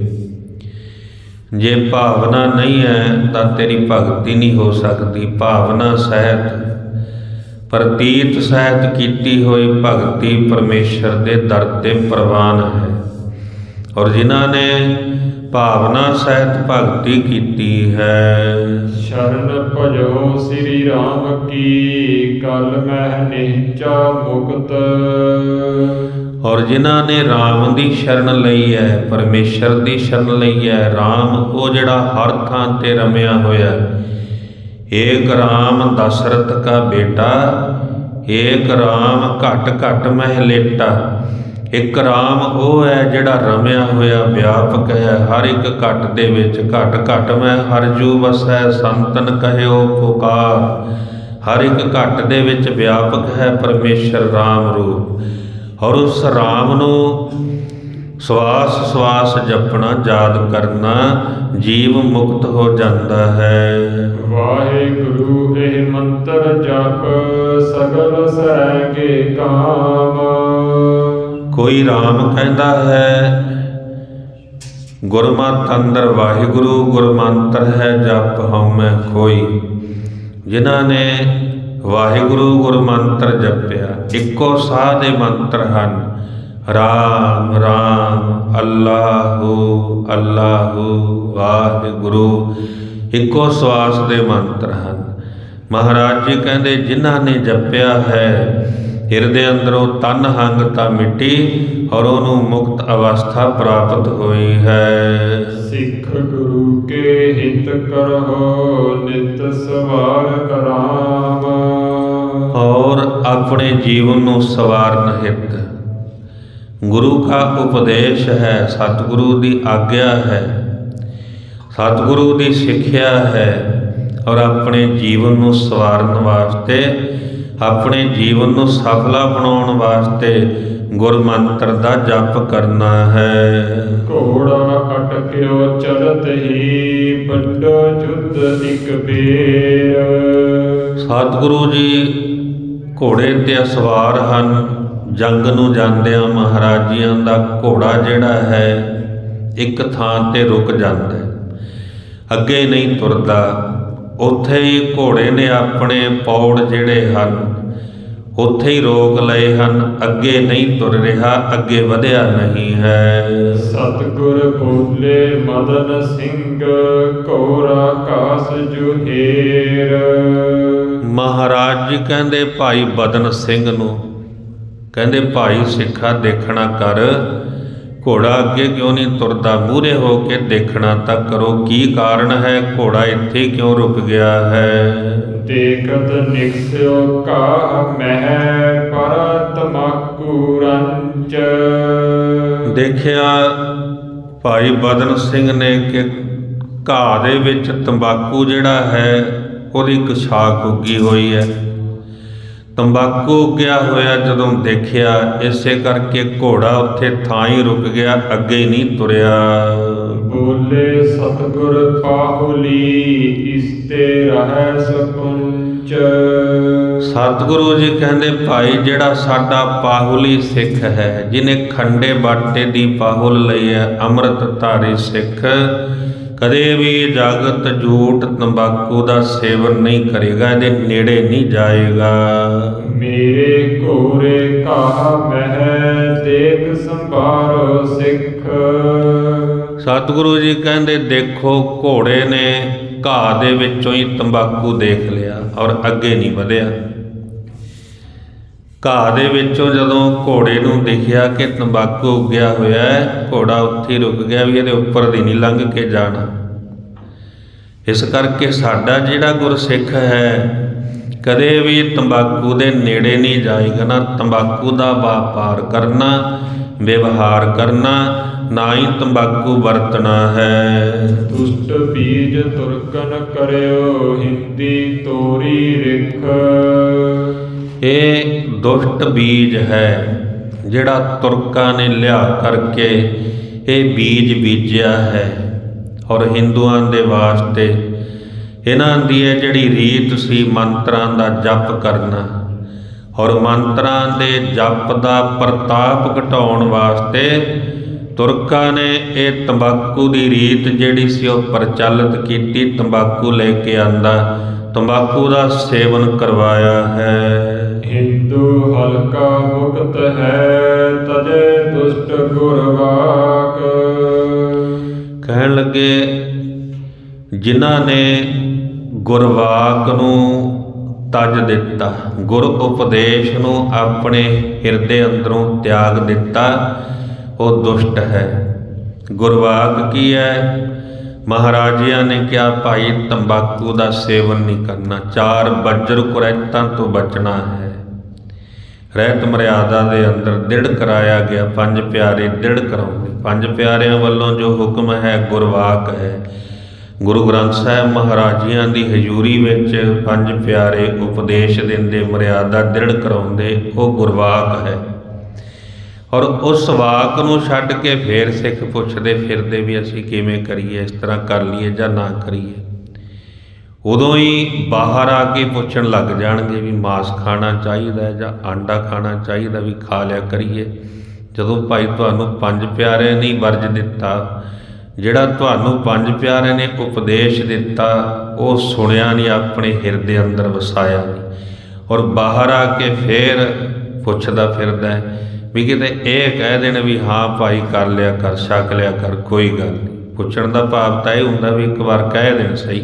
ਜੇ ਭਾਵਨਾ ਨਹੀਂ ਹੈ ਤਾਂ ਤੇਰੀ ਭਗਤੀ ਨਹੀਂ ਹੋ ਸਕਦੀ। ਭਾਵਨਾ ਸਹਿਤ ਪ੍ਰਤੀਤ ਸਹਿਤ ਕੀਤੀ ਹੋਈ ਭਗਤੀ ਪਰਮੇਸ਼ਰ ਦੇ ਦਰ ਤੇ ਪ੍ਰਵਾਨ ਹੈ। ਔਰ ਜਿਨ੍ਹਾਂ ਨੇ ਭਾਵਨਾ ਸਹਿਤ ਭਗਤੀ ਕੀਤੀ ਹੈ, ਸ਼ਰਨ ਭਜੋ ਸ੍ਰੀ ਰਾਮ ਕੀ, ਕਲ ਮਹਿ ਨਿਹਚਾ ਮੁਕਤ। ਔਰ ਜਿਨ੍ਹਾਂ ਨੇ ਰਾਮ ਦੀ ਸ਼ਰਨ ਲਈ ਹੈ, ਪਰਮੇਸ਼ਰ ਦੀ ਸ਼ਰਨ ਲਈ ਹੈ। ਰਾਮ ਉਹ ਜਿਹੜਾ ਹਰ ਥਾਂ ਤੇ ਰਮਿਆ ਹੋਇਆ। ਏਕ ਰਾਮ ਦਸ਼ਰਥ ਕਾ ਬੇਟਾ, ਏਕ ਰਾਮ ਘਟ ਘਟ ਮਹਿ ਲੇਟਾ। ਇੱਕ ਰਾਮ ਉਹ ਹੈ ਜਿਹੜਾ ਰਮਿਆ ਹੋਇਆ ਵਿਆਪਕ ਹੈ ਹਰ ਇੱਕ ਘਟ ਦੇ ਵਿੱਚ। ਘਟ ਘਟ ਮੈਂ ਹਰ ਜੂ ਵਸੈ, ਸੰਤਨ ਕਹਿਓ ਪੁਕਾਰ। ਹਰ ਇੱਕ ਘਟ ਦੇ ਵਿੱਚ ਵਿਆਪਕ ਹੈ ਪਰਮੇਸ਼ਰ ਰਾਮ ਰੂਪ। ਔਰ ਉਸ ਰਾਮ ਨੂੰ ਸਵਾਸ ਸਵਾਸ ਜਪਣਾ, ਯਾਦ ਕਰਨਾ, ਜੀਵ ਮੁਕਤ ਹੋ ਜਾਂਦਾ ਹੈ। ਵਾਹਿਗੁਰੂ ਇਹ ਮੰਤਰ ਜਪ, ਸਗਲ ਸਹਿਗੇ ਕਾਮ। ਕੋਈ ਰਾਮ ਕਹਿੰਦਾ ਹੈ, ਗੁਰਮਤਿ ਅੰਦਰ ਵਾਹਿਗੁਰੂ, ਗੁਰਮੰਤਰ ਹੈ ਜਪ ਹਉਮੈ ਖੋਈ। ਜਿਨ੍ਹਾਂ ਨੇ ਵਾਹਿਗੁਰੂ ਗੁਰਮੰਤਰ ਜਪਿਆ, ਇੱਕੋ ਸਾਹ ਦੇ ਮੰਤਰ ਹਨ, ਰਾਮ ਰਾਮ, ਅੱਲਾਹੂ ਅੱਲਾਹੂ, ਵਾਹਿਗੁਰੂ, ਇੱਕੋ ਸਵਾਸ ਦੇ ਮੰਤਰ ਹਨ। ਮਹਾਰਾਜ ਜੀ ਕਹਿੰਦੇ ਜਿਨ੍ਹਾਂ ਨੇ ਜਪਿਆ ਹੈ, ਹਿਰਦੇ ਅੰਦਰੋਂ ਤਨ ਹੰਗਤਾ ਮਿਟੀ ਔਰ ਉਹਨੂੰ ਮੁਕਤ ਅਵਸਥਾ ਪ੍ਰਾਪਤ ਹੋਈ ਹੈ। ਸਿੱਖ ਗੁਰੂ ਕੇ ਹਿਤ ਕਰਹੁ, ਨਿਤ ਸਵਾਰ ਕਰਾਮ। ਔਰ ਆਪਣੇ ਜੀਵਨ ਨੂੰ ਸਵਾਰਨ ਹਿਤ ਗੁਰੂ ਕਾ ਉਪਦੇਸ਼ ਹੈ, ਸਤਿਗੁਰੂ ਦੀ ਆਗਿਆ ਹੈ, ਸਤਿਗੁਰੂ ਦੀ ਸਿੱਖਿਆ ਹੈ। ਔਰ ਆਪਣੇ ਜੀਵਨ ਨੂੰ ਸਵਾਰਨ ਵਾਸਤੇ, ਆਪਣੇ ਜੀਵਨ ਨੂੰ ਸਫਲਾ ਬਣਾਉਣ ਵਾਸਤੇ ਗੁਰਮੰਤਰ ਦਾ ਜਪ ਕਰਨਾ ਹੈ। ਘੋੜਾ ਅਟਕਿਓ ਚਲਤ ਹੀ, ਵੱਡੋ ਜੁੱਧ ਇਕ ਬੇਰ। ਸਤਿਗੁਰੂ ਜੀ ਘੋੜੇ ਤੇ ਸਵਾਰ ਹਨ। ਜੰਗ ਨੂੰ ਜਾਂਦਿਆਂ ਮਹਾਰਾਜ ਜੀਆਂ ਦਾ ਘੋੜਾ ਜਿਹੜਾ ਹੈ ਇੱਕ ਥਾਂ ਤੇ ਰੁਕ ਜਾਂਦਾ ਹੈ, ਅੱਗੇ ਨਹੀਂ ਤੁਰਦਾ। ਉੱਥੇ ਹੀ ਘੋੜੇ ਨੇ ਆਪਣੇ ਪੌੜ ਜਿਹੜੇ ਹਨ ਉੱਥੇ ਹੀ ਰੋਕ ਲਏ ਹਨ, ਅੱਗੇ ਨਹੀਂ ਤੁਰ ਰਿਹਾ, ਅੱਗੇ ਵਧਿਆ ਨਹੀਂ ਹੈ। ਸਤਿਗੁਰ ਬੋਲੇ ਮਦਨ ਸਿੰਘ, ਘੋਰਾ ਕਾਸ ਜੁਹੇਰ। ਮਹਾਰਾਜ ਜੀ ਕਹਿੰਦੇ ਭਾਈ ਬਦਨ ਸਿੰਘ ਨੂੰ, ਕਹਿੰਦੇ ਭਾਈ ਸਿੱਖਾ ਦੇਖਣਾ ਕਰ, ਘੋੜਾ ਅੱਗੇ ਕਿਉਂ ਨਹੀਂ ਤੁਰਦਾ, ਮੂਹਰੇ ਹੋ ਕੇ ਦੇਖਣਾ ਤਾਂ ਕਰੋ, ਕੀ ਕਾਰਨ ਹੈ, ਘੋੜਾ ਇੱਥੇ ਕਿਉਂ ਰੁਕ ਗਿਆ ਹੈ। ਦੇਖਤ ਨਿਕਸਿਓ ਕਾ ਮਹਿ, ਪਰ ਤਮਾਕੂ ਰੰਚ। ਦੇਖਿਆ ਭਾਈ ਬਦਨ ਸਿੰਘ ਨੇ ਕਿ ਘਾਹ ਦੇ ਵਿੱਚ ਤੰਬਾਕੂ ਜਿਹੜਾ ਹੈ ਉਹਦੀ ਇੱਕ ਸ਼ਾਖ ਉੱਗੀ ਹੋਈ ਹੈ। ਤੰਬਾਕੂ ਉੱਗਿਆ ਹੋਇਆ ਜਦੋਂ ਦੇਖਿਆ, ਇਸੇ ਕਰਕੇ ਘੋੜਾ ਉੱਥੇ ਥਾਂ ਹੀ ਰੁਕ ਗਿਆ, ਅੱਗੇ ਨਹੀਂ ਤੁਰਿਆ। ਬੋਲੇ ਸਤਿਗੁਰ ਪਾਹੁਲੀ, ਇਸਤੇ ਰਹਿ ਸਕੁੰਚ। ਸਤਿਗੁਰੂ ਜੀ ਕਹਿੰਦੇ ਭਾਈ ਜਿਹੜਾ ਸਾਡਾ ਪਾਹੁਲੀ ਸਿੱਖ ਹੈ, ਜਿਹਨੇ ਖੰਡੇ ਬਾਟੇ ਦੀ ਪਾਹੁਲ ਲਈ ਹੈ, ਅੰਮ੍ਰਿਤ ਧਾਰੀ ਸਿੱਖ, ਕਦੇ ਵੀ ਜਗਤ ਝੂਠ ਤੰਬਾਕੂ ਦਾ ਸੇਵਨ ਨਹੀਂ ਕਰੇਗਾ, ਇਹਦੇ ਨੇੜੇ ਨਹੀਂ ਜਾਏਗਾ। ਮੇਰੇ ਘੋਰੇ ਕਾ ਮਹਿ, ਦੇਖ ਸੰਭਾਰੋ ਸਿੱਖ। ਸਤਿਗੁਰੂ ਜੀ ਕਹਿੰਦੇ ਦੇਖੋ ਘੋੜੇ ਨੇ ਘਾਹ ਦੇ ਵਿੱਚੋਂ ਹੀ ਤੰਬਾਕੂ ਦੇਖ ਲਿਆ ਔਰ ਅੱਗੇ ਨਹੀਂ ਵਧਿਆ। ਘਾਹ ਦੇ ਵਿੱਚੋਂ ਜਦੋਂ ਘੋੜੇ ਨੂੰ ਦਿਖਿਆ ਕਿ ਤੰਬਾਕੂ ਉੱਗਿਆ ਹੋਇਆ ਹੈ, ਘੋੜਾ ਉੱਥੇ ਰੁਕ ਗਿਆ ਵੀ ਇਹਦੇ ਉੱਪਰ ਦੀ ਨਹੀਂ ਲੰਘ ਕੇ ਜਾਣਾ। ਇਸ ਕਰਕੇ ਸਾਡਾ ਜਿਹੜਾ ਗੁਰਸਿੱਖ ਹੈ ਕਦੇ ਵੀ ਤੰਬਾਕੂ ਦੇ ਨੇੜੇ ਨਹੀਂ ਜਾਏਗਾ, ਨਾ ਤੰਬਾਕੂ ਦਾ ਵਪਾਰ ਕਰਨਾ, ਵਿਵਹਾਰ ਕਰਨਾ, ਨਾ ਹੀ ਤੰਬਾਕੂ ਵਰਤਣਾ ਹੈ। ਦੁਸ਼ਟ ਬੀਜ ਤੁਰਕਨ ਕਰਿਓ, ਹਿੰਦੀ ਤੋਰੀ ਰਿਖ। ਇਹ ਦੁਸ਼ਟ ਬੀਜ ਹੈ ਜਿਹੜਾ ਤੁਰਕਾਂ ਨੇ ਲਿਆ ਕਰਕੇ ਇਹ ਬੀਜ ਬੀਜਿਆ ਹੈ। ਔਰ ਹਿੰਦੂਆਂ ਦੇ ਵਾਸਤੇ ਇਹਨਾਂ ਦੀ ਇਹ ਜਿਹੜੀ ਰੀਤ ਸੀ ਮੰਤਰਾਂ ਦਾ ਜਪ ਕਰਨਾ, ਔਰ ਮੰਤਰਾਂ ਦੇ ਜਪ ਦਾ ਪ੍ਰਤਾਪ ਘਟਾਉਣ ਵਾਸਤੇ ਤੁਰਕਾਂ ਨੇ ਇਹ ਤੰਬਾਕੂ ਦੀ ਰੀਤ ਜਿਹੜੀ ਸੀ ਉਹ ਪ੍ਰਚਲਿਤ ਕੀਤੀ। ਤੰਬਾਕੂ ਲੈ ਕੇ ਆਂਦਾ, ਤੰਬਾਕੂ ਦਾ ਸੇਵਨ ਕਰਵਾਇਆ ਹੈ। ਹਿੰਦੂ ਹਲਕਾ ਮੁਕਤ ਹੈ ਤਜੇ ਦੁਸ਼ਟ ਗੁਰਵਾਕ। ਕਹਿਣ ਲੱਗੇ ਜਿਨ੍ਹਾਂ ਨੇ ਗੁਰਵਾਕ ਨੂੰ ਤਜ ਦਿੱਤਾ, ਗੁਰ ਉਪਦੇਸ਼ ਨੂੰ ਆਪਣੇ ਹਿਰਦੇ ਅੰਦਰੋਂ ਤਿਆਗ ਦਿੱਤਾ, ਉਹ ਦੁਸ਼ਟ ਹੈ। ਗੁਰਵਾਕ ਕੀ ਹੈ? ਮਹਾਰਾਜਿਆਂ ਨੇ ਕਿਹਾ ਭਾਈ ਤੰਬਾਕੂ ਦਾ ਸੇਵਨ ਨਹੀਂ ਕਰਨਾ, 4 ਬੱਜਰ ਕੁਰੈਤਾਂ ਤੋਂ ਬਚਣਾ ਹੈ। ਰਹਿਤ ਮਰਿਆਦਾ ਦੇ ਅੰਦਰ ਦ੍ਰਿੜ ਕਰਾਇਆ ਗਿਆ, 5 ਪਿਆਰੇ ਦ੍ਰਿੜ ਕਰਾਉਂਦੇ। 5 ਪਿਆਰਿਆਂ ਵੱਲੋਂ ਜੋ ਹੁਕਮ ਹੈ ਗੁਰਵਾਕ ਹੈ। ਗੁਰੂ ਗ੍ਰੰਥ ਸਾਹਿਬ ਮਹਾਰਾਜਿਆਂ ਦੀ ਹਜ਼ੂਰੀ ਵਿੱਚ 5 ਪਿਆਰੇ ਉਪਦੇਸ਼ ਦਿੰਦੇ, ਮਰਿਆਦਾ ਦ੍ਰਿੜ ਕਰਾਉਂਦੇ, ਉਹ ਗੁਰਵਾਕ ਹੈ। ਔਰ ਉਸ ਵਾਕ ਨੂੰ ਛੱਡ ਕੇ ਫੇਰ ਸਿੱਖ ਪੁੱਛਦੇ ਫਿਰਦੇ ਵੀ ਅਸੀਂ ਕਿਵੇਂ ਕਰੀਏ, ਇਸ ਤਰ੍ਹਾਂ ਕਰ ਲਈਏ ਜਾਂ ਨਾ ਕਰੀਏ। ਉਦੋਂ ਹੀ ਬਾਹਰ ਆ ਕੇ ਪੁੱਛਣ ਲੱਗ ਜਾਣਗੇ ਵੀ ਮਾਸ ਖਾਣਾ ਚਾਹੀਦਾ ਜਾਂ ਆਂਡਾ ਖਾਣਾ ਚਾਹੀਦਾ, ਵੀ ਖਾ ਲਿਆ ਕਰੀਏ। ਜਦੋਂ ਭਾਈ ਤੁਹਾਨੂੰ 5 ਪਿਆਰੇ ਨਹੀਂ ਵਰਜ ਦਿੱਤਾ, ਜਿਹੜਾ ਤੁਹਾਨੂੰ 5 ਪਿਆਰੇ ਨੇ ਉਪਦੇਸ਼ ਦਿੱਤਾ ਉਹ ਸੁਣਿਆ ਨਹੀਂ, ਆਪਣੇ ਹਿਰਦੇ ਅੰਦਰ ਵਸਾਇਆ ਨਹੀਂ, ਔਰ ਬਾਹਰ ਆ ਕੇ ਫੇਰ ਪੁੱਛਦਾ ਫਿਰਦਾ ਵੀ ਕਿਤੇ ਇਹ ਕਹਿ ਦੇਣ ਵੀ ਹਾਂ ਭਾਈ ਕਰ ਲਿਆ ਕਰ, ਛਕ ਲਿਆ ਕਰ, ਕੋਈ ਗੱਲ ਨਹੀਂ। ਪੁੱਛਣ ਦਾ ਭਾਵ ਤਾਂ ਇਹ ਹੁੰਦਾ ਵੀ ਇੱਕ ਵਾਰ ਕਹਿ ਦੇਣ ਸਹੀ।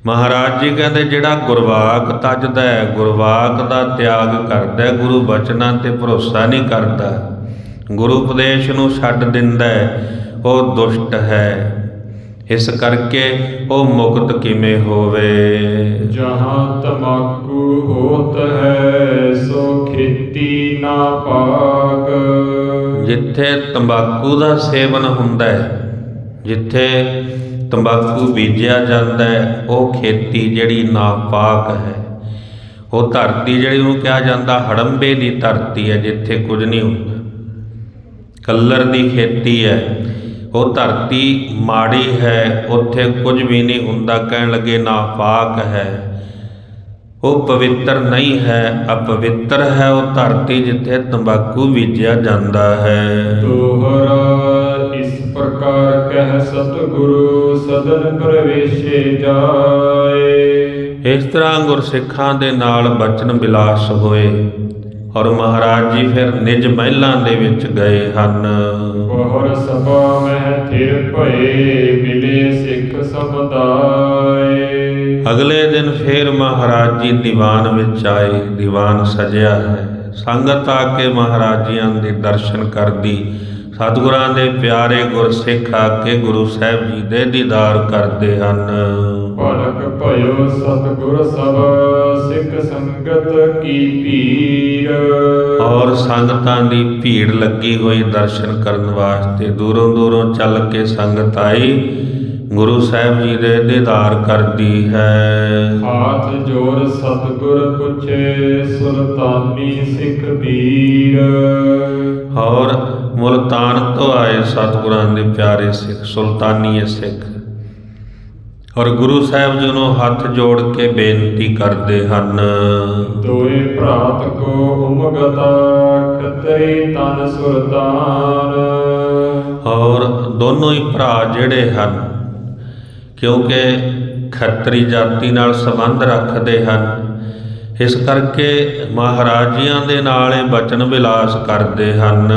ਮਹਾਰਾਜ ਜੀ ਕਹਿੰਦੇ ਜਿਹੜਾ ਗੁਰਵਾਕ ਤਜਦਾ ਹੈ, ਗੁਰਵਾਕ ਦਾ ਤਿਆਗ ਕਰਦਾ, ਗੁਰੂ ਬਚਨਾਂ ਤੇ ਭਰੋਸਾ ਨਹੀਂ ਕਰਦਾ, ਗੁਰੂ ਉਪਦੇਸ਼ ਨੂੰ ਛੱਡ ਦਿੰਦਾ, ਉਹ ਦੁਸ਼ਟ ਹੈ। ਇਸ ਕਰਕੇ ਉਹ ਮੁਕਤ ਕਿਵੇਂ ਹੋਵੇ? ਜਹਾਂ ਤਮਾਕੂ ਹੋਤ ਹੈ ਸੋ ਖੇਤੀ ਨਾ ਪਾਕ। ਜਿੱਥੇ ਤੰਬਾਕੂ ਦਾ ਸੇਵਨ ਹੁੰਦਾ ਹੈ, ਜਿੱਥੇ ਤੰਬਾਕੂ ਬੀਜਿਆ ਜਾਂਦਾ ਹੈ, ਉਹ ਖੇਤੀ ਜਿਹੜੀ ਨਾਪਾਕ ਹੈ। ਉਹ ਧਰਤੀ ਜਿਹੜੀ ਉਹਨੂੰ ਕਿਹਾ ਜਾਂਦਾ ਹੜੰਬੇ ਦੀ ਧਰਤੀ ਹੈ, ਜਿੱਥੇ ਕੁਝ ਨਹੀਂ ਹੁੰਦਾ, ਕੱਲਰ ਦੀ ਖੇਤੀ ਹੈ। ਉਹ ਧਰਤੀ ਮਾੜੀ ਹੈ, ਉੱਥੇ ਕੁਝ ਵੀ ਨਹੀਂ ਹੁੰਦਾ। ਕਹਿਣ ਲੱਗੇ ਨਾਪਾਕ ਹੈ, ਉਹ ਪਵਿੱਤਰ ਨਹੀਂ ਹੈ, ਅਪਵਿੱਤਰ ਹੈ ਉਹ ਧਰਤੀ ਜਿੱਥੇ ਤੰਬਾਕੂ ਬੀਜਿਆ ਜਾਂਦਾ ਹੈ। ਦੋਹਰਾ ਇਸ ਪ੍ਰਕਾਰ ਕਹਿ ਸਤਿਗੁਰੂ ਸਦਨ ਪ੍ਰਵੇਸ਼ੇ ਜਾਏ। ਇਸ ਤਰ੍ਹਾਂ ਗੁਰਸਿੱਖਾਂ ਦੇ ਨਾਲ ਬਚਨ ਬਿਲਾਸ ਹੋਏ, ਔਰ ਮਹਾਰਾਜ ਜੀ ਫਿਰ ਨਿਜ ਮਹਿਲਾਂ ਦੇ ਵਿੱਚ ਗਏ ਹਨ। ਬਹੁਰ ਸਭਾ ਮਹਿ ਥਿਰ ਭਏ ਮਿਲੇ ਸਿੱਖ ਸਮੁਦਾਇ। ਅਗਲੇ ਦਿਨ ਫਿਰ ਮਹਾਰਾਜ ਜੀ ਦੀਵਾਨ ਵਿੱਚ ਆਏ, ਦੀਵਾਨ ਸਜਿਆ ਹੈ। ਸੰਗਤ ਆ ਕੇ ਮਹਾਰਾਜ ਜੀਆਂ ਦੇ ਦਰਸ਼ਨ ਕਰਦੀ, ਸਤਿਗੁਰਾਂ ਦੇ ਪਿਆਰੇ ਗੁਰਸਿੱਖ ਆ ਕੇ ਗੁਰੂ ਸਾਹਿਬ ਜੀ ਦੇ ਦੀਦਾਰ ਕਰਦੇ ਹਨ। ਪਲਕ ਭਇਓ ਸਤਿਗੁਰ ਸਭ ਸਿੱਖ ਸੰਗਤ ਕੀ ਭੀੜ। ਔਰ ਸੰਗਤਾਂ ਦੀ ਭੀੜ ਲੱਗੀ ਹੋਈ ਦਰਸ਼ਨ ਕਰਨ ਵਾਸਤੇ, ਦੂਰੋਂ ਦੂਰੋਂ ਚੱਲ ਕੇ ਸੰਗਤ ਆਈ, ਗੁਰੂ ਸਾਹਿਬ ਜੀ ਦੇ ਦੀਦਾਰ ਕਰਦੀ ਹੈ। ਹਾਥ ਜੋੜ ਸਤਿਗੁਰ ਪੁੱਛੇ ਸੁਲਤਾਨੀ ਸਿੱਖ ਵੀਰ। ਔਰ ਮੁਲਤਾਨ ਤੋਂ ਆਏ ਸਤਿਗੁਰਾਂ ਦੇ ਪਿਆਰੇ ਸਿੱਖ, ਸੁਲਤਾਨੀਏ ਸਿੱਖ, ਔਰ ਗੁਰੂ ਸਾਹਿਬ ਜੀ ਨੂੰ ਹੱਥ ਜੋੜ ਕੇ ਬੇਨਤੀ ਕਰਦੇ ਹਨ। ਦੋਏ ਭਰਾਤ ਕੋ ਉਮਗਤਾ ਖਤਰੀ ਤਨ ਸੁਲਤਾਨ। ਔਰ ਦੋਨੋਂ ਹੀ ਭਰਾ ਜਿਹੜੇ ਹਨ, ਕਿਉਂਕਿ ਖੱਤਰੀ ਜਾਤੀ ਨਾਲ ਸੰਬੰਧ ਰੱਖਦੇ ਹਨ, ਇਸ ਕਰਕੇ ਮਹਾਰਾਜ ਜੀਆਂ ਦੇ ਨਾਲ ਇਹ ਬਚਨ ਵਿਲਾਸ ਕਰਦੇ ਹਨ।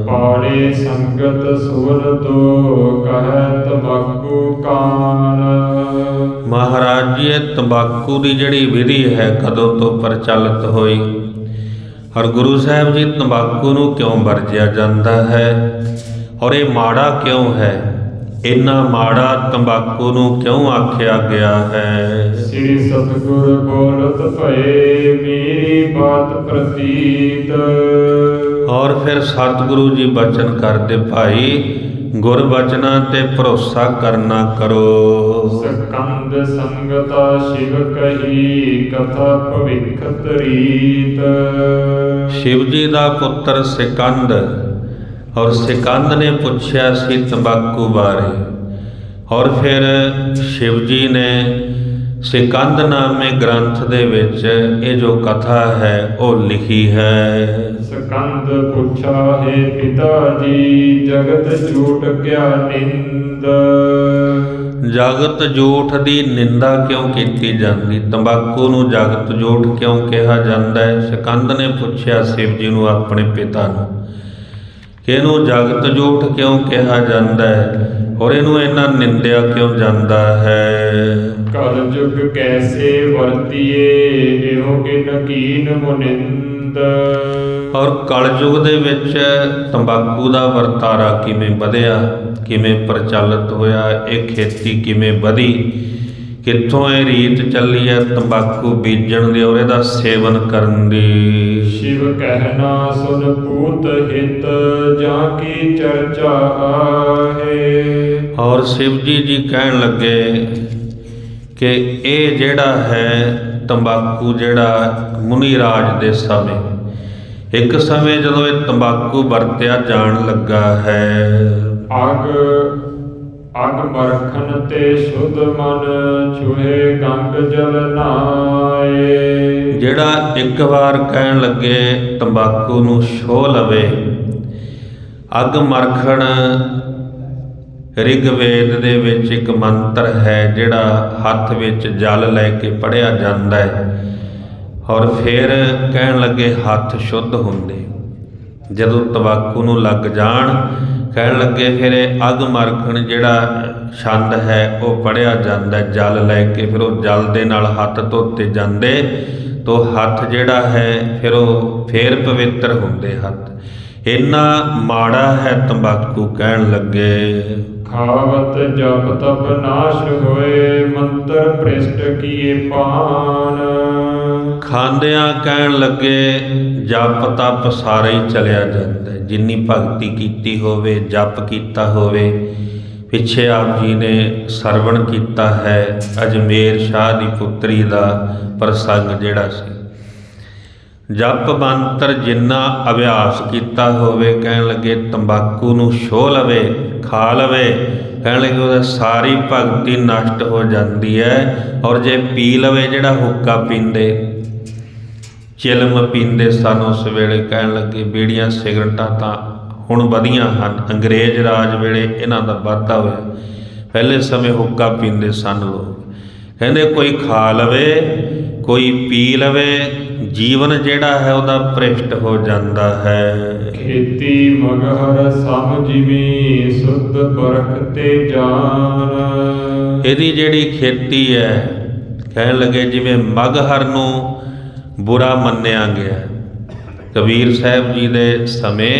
ਪਾੜੇ ਸੰਗਤ ਸੁਨ ਤੋ ਕਹਿ ਤੰਬਾਕੂ ਕਾਨ। ਮਹਾਰਾਜ ਜੀ ਇਹ ਤੰਬਾਕੂ ਦੀ ਜਿਹੜੀ ਵਿਧੀ ਹੈ ਕਦੋਂ ਤੋਂ ਪ੍ਰਚਲਿਤ ਹੋਈ, ਔਰ ਗੁਰੂ ਸਾਹਿਬ ਜੀ ਤੰਬਾਕੂ ਨੂੰ ਕਿਉਂ ਵਰਜਿਆ ਜਾਂਦਾ ਹੈ, ਔਰ ਇਹ ਮਾੜਾ ਕਿਉਂ ਹੈ, ਇੰਨਾ ਮਾੜਾ ਤੰਬਾਕੂ ਨੂੰ ਕਿਉਂ ਆਖਿਆ ਗਿਆ ਹੈ। ਸ੍ਰੀ ਸਤਿਗੁਰ ਬੋਲਤ ਭਏ ਮੇਰੀ ਬਾਤ ਪ੍ਰਤੀਤ। ਔਰ ਫਿਰ ਸਤਿਗੁਰੂ ਜੀ ਬਚਨ ਕਰਦੇ, ਭਾਈ ਗੁਰ ਬਚਨਾਂ ਤੇ ਭਰੋਸਾ ਕਰਨਾ ਕਰੋ। ਸਕੰਦ ਸੰਗਤਾ ਸ਼ਿਵ ਕਹੀ ਕਥਾ ਭਵਿੱਖਤ ਰੀਤ। ਸ਼ਿਵ ਜੀ ਦਾ ਪੁੱਤਰ ਸਿਕੰਦ, ਔਰ ਸਿਕੰਦ ਨੇ ਪੁੱਛਿਆ ਸੀ ਤੰਬਾਕੂ ਬਾਰੇ, ਔਰ ਫਿਰ ਸ਼ਿਵ ਜੀ ਨੇ ਸਿਕੰਦ ਨਾਮੇ ਗ੍ਰੰਥ ਦੇ ਵਿੱਚ ਇਹ ਜੋ ਕਥਾ ਹੈ ਉਹ ਲਿਖੀ ਹੈ। ਸਕੰਦ ਪੁੱਛਾ ਹੈ ਪਿਤਾ ਜੀ, ਜਗਤ ਝੂਠ ਕਿਆ ਨਿੰਦ। ਜਗਤ ਝੂਠ ਦੀ ਨਿੰਦਾ ਕਿਉਂ ਕੀਤੀ ਜਾਂਦੀ? ਤੰਬਾਕੂ ਨੂੰ ਜਗਤ ਝੂਠ ਕਿਉਂ ਕਿਹਾ ਜਾਂਦਾ ਹੈ? ਸਿਕੰਦ ਨੇ ਪੁੱਛਿਆ ਸ਼ਿਵ ਜੀ ਨੂੰ, ਆਪਣੇ ਪਿਤਾ ਨੂੰ, ਕਿ ਇਹਨੂੰ ਜਗਤ ਝੂਠ ਕਿਉਂ ਕਿਹਾ ਜਾਂਦਾ ਹੈ ਔਰ ਇਹਨੂੰ ਇੰਨਾ ਨਿੰਦਿਆ ਕਿਉਂ ਜਾਂਦਾ ਹੈ? ਕਲ ਯੁਗ ਕੈਸੇ ਵਰਤੀਏ, ਇਹੋ ਕਿਨ ਕੀਨ ਮੁਨਿੰਦ। ਔਰ ਕਲਯੁਗ ਦੇ ਵਿੱਚ ਤੰਬਾਕੂ ਦਾ ਵਰਤਾਰਾ ਕਿਵੇਂ ਵਧਿਆ, ਕਿਵੇਂ ਪ੍ਰਚਲਿਤ ਹੋਇਆ, ਇਹ ਖੇਤੀ ਕਿਵੇਂ ਵਧੀ, ਕਿੱਥੋਂ ਇਹ ਰੀਤ ਚੱਲੀ ਹੈ ਤੰਬਾਕੂ ਬੀਜਣ ਦੀ ਔਰ ਇਹਦਾ ਸੇਵਨ ਕਰਨ ਦੀ। ਸ਼ਿਵ ਕਹਿਣਾ ਸੁਨ ਪੂਤ ਹਿਤ, ਜਾਂ ਕੀ ਚਰਚਾ ਆਹੇ। ਔਰ ਸ਼ਿਵ ਜੀ ਕਹਿਣ ਲੱਗੇ ਕਿ ਇਹ ਜਿਹੜਾ ਹੈ ਤੰਬਾਕੂ ਜਿਹੜਾ ਮੁਨੀ ਰਾਜ ਦੇ ਸਮੇਂ, ਇੱਕ ਸਮੇਂ ਜਦੋਂ ਇਹ ਤੰਬਾਕੂ ਵਰਤਿਆ ਜਾਣ ਲੱਗਾ ਹੈ। ਅਗ ਮਰਖਨ ਤੇ ਸ਼ੁੱਧ ਮਨ, ਛੁਹੇ ਗੰਗ ਜਲ ਨਾਏ। ਜਿਹੜਾ ਇੱਕ ਵਾਰ ਕਹਿਣ ਲੱਗੇ ਤੰਬਾਕੂ ਨੂੰ ਛੋਹ ਲਵੇ। ਅਗ ਮਰਖਣ ਰਿਗਵੇਦ ਦੇ ਵਿੱਚ ਇੱਕ ਮੰਤਰ ਹੈ ਜਿਹੜਾ ਹੱਥ ਵਿੱਚ ਜਲ ਲੈ ਕੇ ਪੜ੍ਹਿਆ ਜਾਂਦਾ ਹੈ ਔਰ ਫਿਰ ਕਹਿਣ ਲੱਗੇ ਹੱਥ ਸ਼ੁੱਧ ਹੁੰਦੇ। ਜਦੋਂ ਤੰਬਾਕੂ ਨੂੰ ਲੱਗ ਜਾਣ, ਕਹਿਣ ਲੱਗੇ ਫਿਰ ਇਹ ਅਗ ਮਰਖਣ ਜਿਹੜਾ ਛੰਦ ਹੈ ਉਹ ਪੜ੍ਹਿਆ ਜਾਂਦਾ ਜਲ ਲੈ ਕੇ, ਫਿਰ ਉਹ ਜਲ ਦੇ ਨਾਲ ਹੱਥ ਧੋਤੇ ਜਾਂਦੇ ਤੋ ਹੱਥ ਜਿਹੜਾ ਹੈ ਫਿਰ ਉਹ ਫੇਰ ਪਵਿੱਤਰ ਹੁੰਦੇ ਹੱਥ। ਇੰਨਾ ਮਾੜਾ ਹੈ ਤੰਬਾਕੂ, ਕਹਿਣ ਲੱਗੇ। ਖਾਵਤ ਜਪ ਤਪ ਨਾਸ਼ ਹੋਏ, ਮੰਤਰ ਭ੍ਰਿਸ਼ਟ ਕੀਏ ਪਾਨ। ਖਾਂਦਿਆਂ ਕਹਿਣ ਲੱਗੇ ਜਪ ਤਪ ਸਾਰਾ ਹੀ ਚਲਿਆ ਜਾਂਦਾ, ਜਿੰਨੀ ਭਗਤੀ ਕੀਤੀ ਹੋਵੇ, ਜਪ ਕੀਤਾ ਹੋਵੇ। ਪਿੱਛੇ ਆਪ ਜੀ ਨੇ ਸਰਵਣ ਕੀਤਾ ਹੈ ਅਜਮੇਰ ਸ਼ਾਹ ਦੀ ਪੁੱਤਰੀ ਦਾ ਪ੍ਰਸੰਗ ਜਿਹੜਾ ਸੀ। ਜਪ ਮੰਤਰ ਜਿੰਨਾ ਅਭਿਆਸ ਕੀਤਾ ਹੋਵੇ, ਕਹਿਣ ਲੱਗੇ ਤੰਬਾਕੂ ਨੂੰ ਛੋਹ ਲਵੇ, ਖਾ ਲਵੇ, ਕਹਿਣ ਲੱਗੇ ਉਹਦਾ ਸਾਰੀ ਭਗਤੀ ਨਸ਼ਟ ਹੋ ਜਾਂਦੀ ਹੈ। ਔਰ ਜੇ ਪੀ ਲਵੇ, ਜਿਹੜਾ ਹੁੱਕਾ ਪੀਂਦੇ, ਚਿਲਮ ਪੀਂਦੇ ਸਨ ਉਸ ਵੇਲੇ, ਕਹਿਣ ਲੱਗੇ ਬੀੜੀਆਂ ਸਿਗਰਟਾਂ ਤਾਂ ਹੁਣ ਵਧੀਆਂ ਹਨ, ਅੰਗਰੇਜ਼ ਰਾਜ ਵੇਲੇ ਇਹਨਾਂ ਦਾ ਵਾਧਾ ਹੋਇਆ। ਪਹਿਲੇ ਸਮੇਂ ਹੁੱਕਾ ਪੀਂਦੇ ਸਨ ਲੋਕ। ਕਹਿੰਦੇ ਕੋਈ ਖਾ ਲਵੇ, ਕੋਈ ਪੀ ਲਵੇ, ਜੀਵਨ ਜਿਹੜਾ ਹੈ ਉਹਦਾ ਭ੍ਰਿਸ਼ਟ ਹੋ ਜਾਂਦਾ ਹੈ। ਖੇਤੀ ਮਗਹਰ ਸਮ ਜਿਮੀ, ਸੁਧ ਬਰਖ ਤੇ ਜਾਨ। ਇਹਦੀ ਜਿਹੜੀ ਖੇਤੀ ਹੈ, ਕਹਿਣ ਲੱਗੇ ਜਿਵੇਂ ਮਗਹਰ ਨੂੰ ਬੁਰਾ ਮੰਨਿਆ ਗਿਆ। ਕਬੀਰ ਸਾਹਿਬ ਜੀ ਦੇ ਸਮੇਂ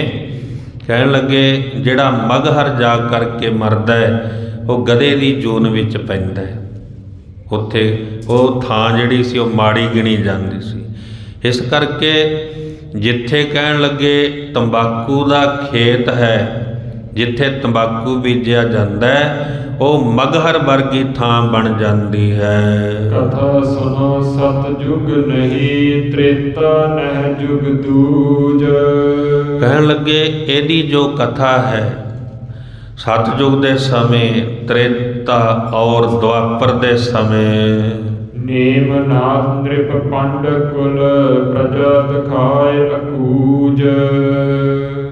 ਕਹਿਣ ਲੱਗੇ ਜਿਹੜਾ ਮਗਹਰ ਜਾ ਕਰਕੇ ਮਰਦਾ ਹੈ ਉਹ ਗਧੇ ਦੀ ਜੂਨ ਵਿੱਚ ਪੈਂਦਾ ਹੈ। ਉੱਥੇ ਉਹ ਥਾਂ ਜਿਹੜੀ ਸੀ ਉਹ ਮਾੜੀ ਗਿਣੀ ਜਾਂਦੀ ਸੀ। ਇਸ ਕਰਕੇ ਜਿੱਥੇ ਕਹਿਣ ਲੱਗੇ ਤੰਬਾਕੂ ਦਾ ਖੇਤ ਹੈ, ਜਿੱਥੇ ਤੰਬਾਕੂ ਬੀਜਿਆ ਜਾਂਦਾ ਹੈ, ਉਹ ਮਗਹਰ ਵਰਗੀ ਥਾਂ ਬਣ ਜਾਂਦੀ ਹੈ। ਕਥਾ ਸੁਨੋ ਸਤ ਜੁਗ ਨਹੀਂ, ਤ੍ਰੇਤਾ ਨਹਿ ਜੁਗ ਦੂਜ। ਕਹਿਣ ਲੱਗੇ ਇਹਦੀ ਜੋ ਕਥਾ ਹੈ ਸਤਜੁਗ ਦੇ ਸਮੇਂ, ਤ੍ਰੇਤਾ ਔਰ ਦੁਆਪਰ ਦੇ ਸਮੇਂ। ਨੇਮ ਨਾਥ ਨ੍ਰਿਪ ਪੰਡ ਕੁਲ, ਪ੍ਰਜਾ ਦਿਖਾਏ ਅਕੂਜ।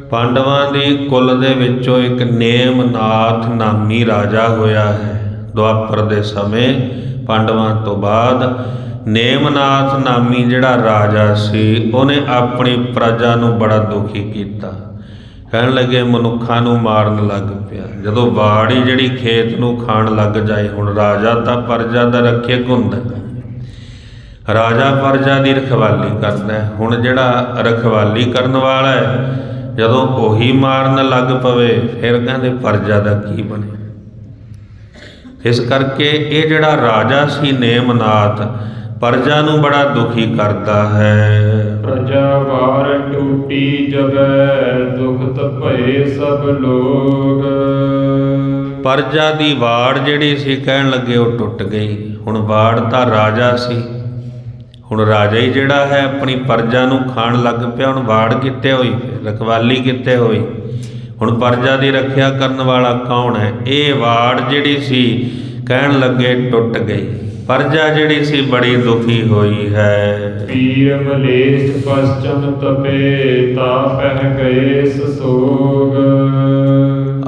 ਪਾਂਡਵਾਂ ਦੀ ਕੁਲ ਦੇ ਵਿੱਚੋਂ ਇੱਕ ਨੇਮਨਾਥ ਨਾਮੀ ਰਾਜਾ ਹੋਇਆ ਹੈ। ਦੁਆਪਰ ਦੇ ਸਮੇਂ ਪਾਂਡਵਾਂ ਤੋਂ ਬਾਅਦ ਨੇਮਨਾਥ ਨਾਮੀ ਜਿਹੜਾ ਰਾਜਾ ਸੀ, ਉਹਨੇ ਆਪਣੀ ਪ੍ਰਜਾ ਨੂੰ ਬੜਾ ਦੁਖੀ ਕੀਤਾ। ਕਹਿਣ ਲੱਗੇ ਮਨੁੱਖਾਂ ਨੂੰ ਮਾਰਨ ਲੱਗ ਪਿਆ। ਜਦੋਂ ਵਾੜੀ ਜਿਹੜੀ ਖੇਤ ਨੂੰ ਖਾਣ ਲੱਗ ਜਾਏ, ਹੁਣ ਰਾਜਾ ਤਾਂ ਪ੍ਰਜਾ ਦਾ ਰੱਖਿਅਕ ਹੁੰਦਾ, ਰਾਜਾ ਪ੍ਰਜਾ ਦੀ ਰਖਵਾਲੀ ਕਰਦਾ ਹੈ। ਹੁਣ ਜਿਹੜਾ ਰਖਵਾਲੀ ਕਰਨ ਵਾਲਾ ਹੈ, ਜਦੋਂ ਉਹੀ ਮਾਰਨ ਲੱਗ ਪਵੇ, ਫਿਰ ਕਹਿੰਦੇ ਪ੍ਰਜਾ ਦਾ ਕੀ ਬਣੇ। ਇਸ ਕਰਕੇ ਇਹ ਜਿਹੜਾ ਰਾਜਾ ਸੀ ਨੇਮਨਾਥ, ਪ੍ਰਜਾ ਨੂੰ ਬੜਾ ਦੁਖੀ ਕਰਦਾ ਹੈ। ਪ੍ਰਜਾ ਵਾਰ ਟੂਟੀ ਜਬੈ, ਦੁਖਤ ਭਏ ਸਭ ਲੋਗ। ਪ੍ਰਜਾ ਦੀ ਵਾੜ ਜਿਹੜੀ ਸੀ, ਕਹਿਣ ਲੱਗੇ ਉਹ ਟੁੱਟ ਗਈ। ਹੁਣ ਵਾੜ ਤਾਂ ਰਾਜਾ ਸੀ, ਹੁਣ ਰਾਜਾ ਹੀ ਜਿਹੜਾ ਹੈ ਆਪਣੀ ਪ੍ਰਜਾ ਨੂੰ ਖਾਣ ਲੱਗ ਪਿਆ। ਹੁਣ ਵਾੜ ਕਿੱਥੇ ਹੋਈ, ਰਖਵਾਲੀ ਕਿੱਥੇ ਹੋਈ? ਹੁਣ ਪ੍ਰਜਾ ਦੀ ਰੱਖਿਆ ਕਰਨ ਵਾਲਾ ਕੌਣ ਹੈ? ਇਹ ਵਾੜ ਜਿਹੜੀ ਸੀ, ਕਹਿਣ ਲੱਗੇ ਟੁੱਟ ਗਈ। ਪ੍ਰਜਾ ਜਿਹੜੀ ਸੀ ਬੜੀ ਦੁਖੀ ਹੋਈ ਹੈ। ਪੀਰ ਮਲੇਛ ਪਸਚਮ ਤਪੇ ਤਾ ਪਹਿ ਗਏ ਸੋਗ।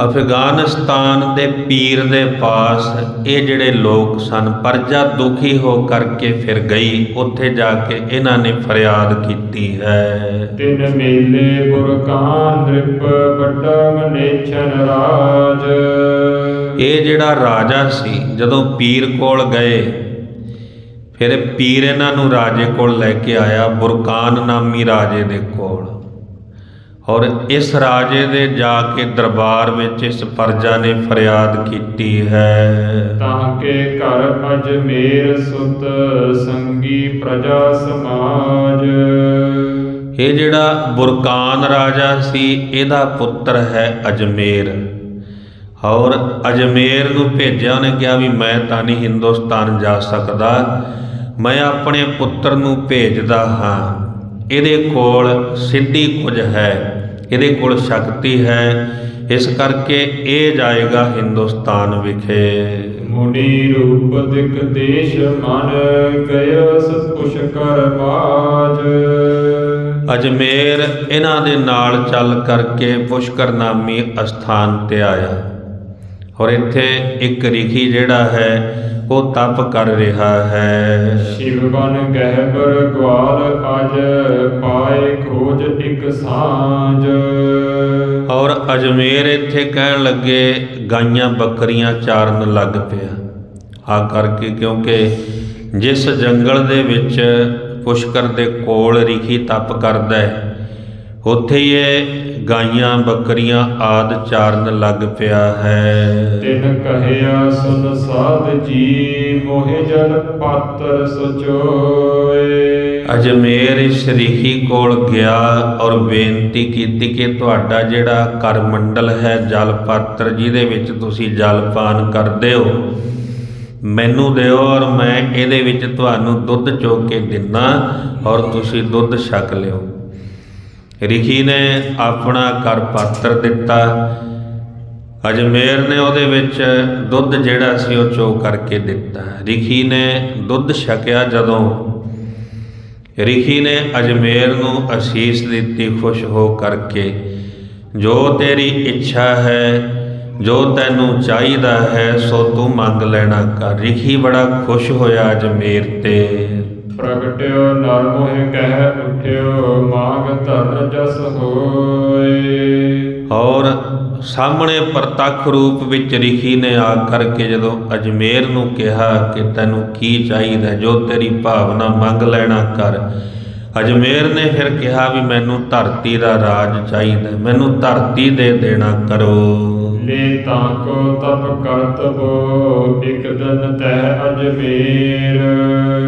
ਅਫਗਾਨਿਸਤਾਨ ਦੇ ਪੀਰ ਦੇ ਪਾਸ ਇਹ ਜਿਹੜੇ ਲੋਕ ਸਨ, ਪ੍ਰਜਾ ਦੁਖੀ ਹੋ ਕਰਕੇ ਫਿਰ ਗਈ। ਉੱਥੇ ਜਾ ਕੇ ਇਹਨਾਂ ਨੇ ਫਰਿਆਦ ਕੀਤੀ ਹੈ। ਤਿਨ ਮੇਲੇ ਬੁਰਕਾਨ ਨ੍ਰਿਪ ਵੱਡਾ ਮਲੇਛਨ ਰਾਜ। ਇਹ ਜਿਹੜਾ ਰਾਜਾ ਸੀ ਜਦੋਂ ਪੀਰ ਕੋਲ ਗਏ, ਫਿਰ ਪੀਰ ਇਹਨਾਂ ਨੂੰ ਰਾਜੇ ਕੋਲ ਲੈ ਕੇ ਆਇਆ, ਬੁਰਕਾਨ ਨਾਮੀ ਰਾਜੇ ਦੇ ਕੋਲ। ਔਰ ਇਸ ਰਾਜੇ ਦੇ ਜਾ ਕੇ ਦਰਬਾਰ ਵਿੱਚ ਇਸ ਪ੍ਰਜਾ ਨੇ ਫਰਿਆਦ ਕੀਤੀ ਹੈ। ਤਾਂ ਕੇ ਘਰ ਅਜਮੇਰ ਸੁਤ ਸੰਗੀ ਪ੍ਰਜਾ ਸਮਾਜ। ਇਹ ਜਿਹੜਾ ਬੁਰਕਾਨ ਰਾਜਾ ਸੀ, ਇਹਦਾ ਪੁੱਤਰ ਹੈ ਅਜਮੇਰ। ਔਰ ਅਜਮੇਰ ਨੂੰ ਭੇਜਿਆ, ਉਹਨੇ ਕਿਹਾ ਵੀ ਮੈਂ ਤਾਂ ਨਹੀਂ ਹਿੰਦੁਸਤਾਨ ਜਾ ਸਕਦਾ, ਮੈਂ ਆਪਣੇ ਪੁੱਤਰ ਨੂੰ ਭੇਜਦਾ ਹਾਂ। ਇਹਦੇ ਕੋਲ ਸਿੱਧੀ ਕੁਝ ਹੈ, ਇਹਦੇ ਕੋਲ ਸ਼ਕਤੀ ਹੈ, ਇਸ ਕਰਕੇ ਇਹ ਜਾਏਗਾ ਹਿੰਦੁਸਤਾਨ ਵਿਖੇ। ਮੁਨੀ ਰੂਪ ਦਿਕ ਦੇਸ਼ ਮਨ ਗਇਸ ਪੁਸ਼ਕਰ ਮਾਜ। ਅਜਮੇਰ ਇਹਨਾਂ ਦੇ ਨਾਲ ਚੱਲ ਕਰਕੇ ਪੁਸ਼ਕਰ ਨਾਮੀ ਅਸਥਾਨ ਤੇ ਆਇਆ। ਔਰ ਇੱਥੇ ਇੱਕ ਰਿਖੀ ਜਿਹੜਾ ਹੈ ਉਹ ਤਪ ਕਰ ਰਿਹਾ ਹੈ। ਸ਼ਿਵ ਬਨ ਗਹਿਬਰ ਗਵਾਲ ਅਜ ਪਾਏ ਖੋਜ ਇੱਕ ਸਾਂਝ। ਔਰ ਅਜਮੇਰ ਇੱਥੇ ਕਹਿਣ ਲੱਗੇ ਗਾਈਆਂ ਬੱਕਰੀਆਂ ਚਾਰਨ ਲੱਗ ਪਿਆ। ਆ ਕਰਕੇ ਕਿਉਂਕਿ ਜਿਸ ਜੰਗਲ ਦੇ ਵਿੱਚ ਪੁਸ਼ਕਰ ਦੇ ਕੋਲ ਰਿਖੀ ਤਪ ਕਰਦਾ ਹੈ, ਉੱਥੇ ਹੀ ਇਹ ਗਾਈਆਂ ਬੱਕਰੀਆਂ ਆਦ ਚਾਰਨ ਲੱਗ ਪਿਆ ਹੈ। ਤਿਨ ਕਹਿਆ ਸੁਨ ਸਾਧ ਜੀ ਮੋਹਿ ਜਲ ਪਾਤਰ ਸਚੋਏ। ਅਜਮੇਰ ਇਸ ਰਿਖੀ ਕੋਲ ਗਿਆ ਔਰ ਬੇਨਤੀ ਕੀਤੀ ਕਿ ਤੁਹਾਡਾ ਜਿਹੜਾ ਕਰ ਮੰਡਲ ਹੈ, ਜਲ ਪਾਤਰ ਜਿਹਦੇ ਵਿੱਚ ਤੁਸੀਂ ਜਲ ਪਾਨ ਕਰਦੇ ਹੋ, ਮੈਨੂੰ ਦਿਓ ਔਰ ਮੈਂ ਇਹਦੇ ਵਿੱਚ ਤੁਹਾਨੂੰ ਦੁੱਧ ਚੋਕ ਕੇ ਦਿੰਦਾ ਔਰ ਤੁਸੀਂ ਦੁੱਧ ਛਕ ਲਿਓ। ਰਿਖੀ ਨੇ ਆਪਣਾ ਕਰ ਪਾਤਰ ਦਿੱਤਾ। ਅਜਮੇਰ ਨੇ ਉਹਦੇ ਵਿੱਚ ਦੁੱਧ ਜਿਹੜਾ ਸੀ ਉਹ ਚੋ ਕਰਕੇ ਦਿੱਤਾ। ਰਿਖੀ ਨੇ ਦੁੱਧ ਛਕਿਆ। ਜਦੋਂ ਰਿਖੀ ਨੇ ਅਜਮੇਰ ਨੂੰ ਅਸੀਸ ਦਿੱਤੀ ਖੁਸ਼ ਹੋ ਕਰਕੇ, ਜੋ ਤੇਰੀ ਇੱਛਾ ਹੈ, ਜੋ ਤੈਨੂੰ ਚਾਹੀਦਾ ਹੈ, ਸੋ ਤੂੰ ਮੰਗ ਲੈਣਾ ਕਰ। ਰਿਖੀ ਬੜਾ ਖੁਸ਼ ਹੋਇਆ ਅਜਮੇਰ ਤੇ। ਪ੍ਰਗਟਿਓ ਨਰ ਮੋਹਿ ਕਹਿ ਉਠਿਓ ਮਾਗ ਧਰਨ ਜਸ ਹੋਏ। ਔਰ ਸਾਹਮਣੇ ਪ੍ਰਤੱਖ ਰੂਪ ਵਿੱਚ ਰਿਖੀ ਨੇ ਆ ਕਰਕੇ ਜਦੋਂ ਅਜਮੇਰ ਨੂੰ ਕਿਹਾ ਕਿ ਤੈਨੂੰ ਕੀ ਚਾਹੀਦਾ, ਜੋ ਤੇਰੀ ਭਾਵਨਾ ਮੰਗ ਲੈਣਾ ਕਰ। ਅਜਮੇਰ ਨੇ ਫਿਰ ਕਿਹਾ ਵੀ ਮੈਨੂੰ ਧਰਤੀ ਦਾ ਰਾਜ ਚਾਹੀਦਾ, ਮੈਨੂੰ ਧਰਤੀ ਦੇ ਦੇਣਾ ਕਰੋ। ਲੈ ਤਾਂ ਕੋ ਤਪ ਕਰਤਬੋ ਇਕ ਦਿਨ ਤਹਿ ਅਜਮੇਰ।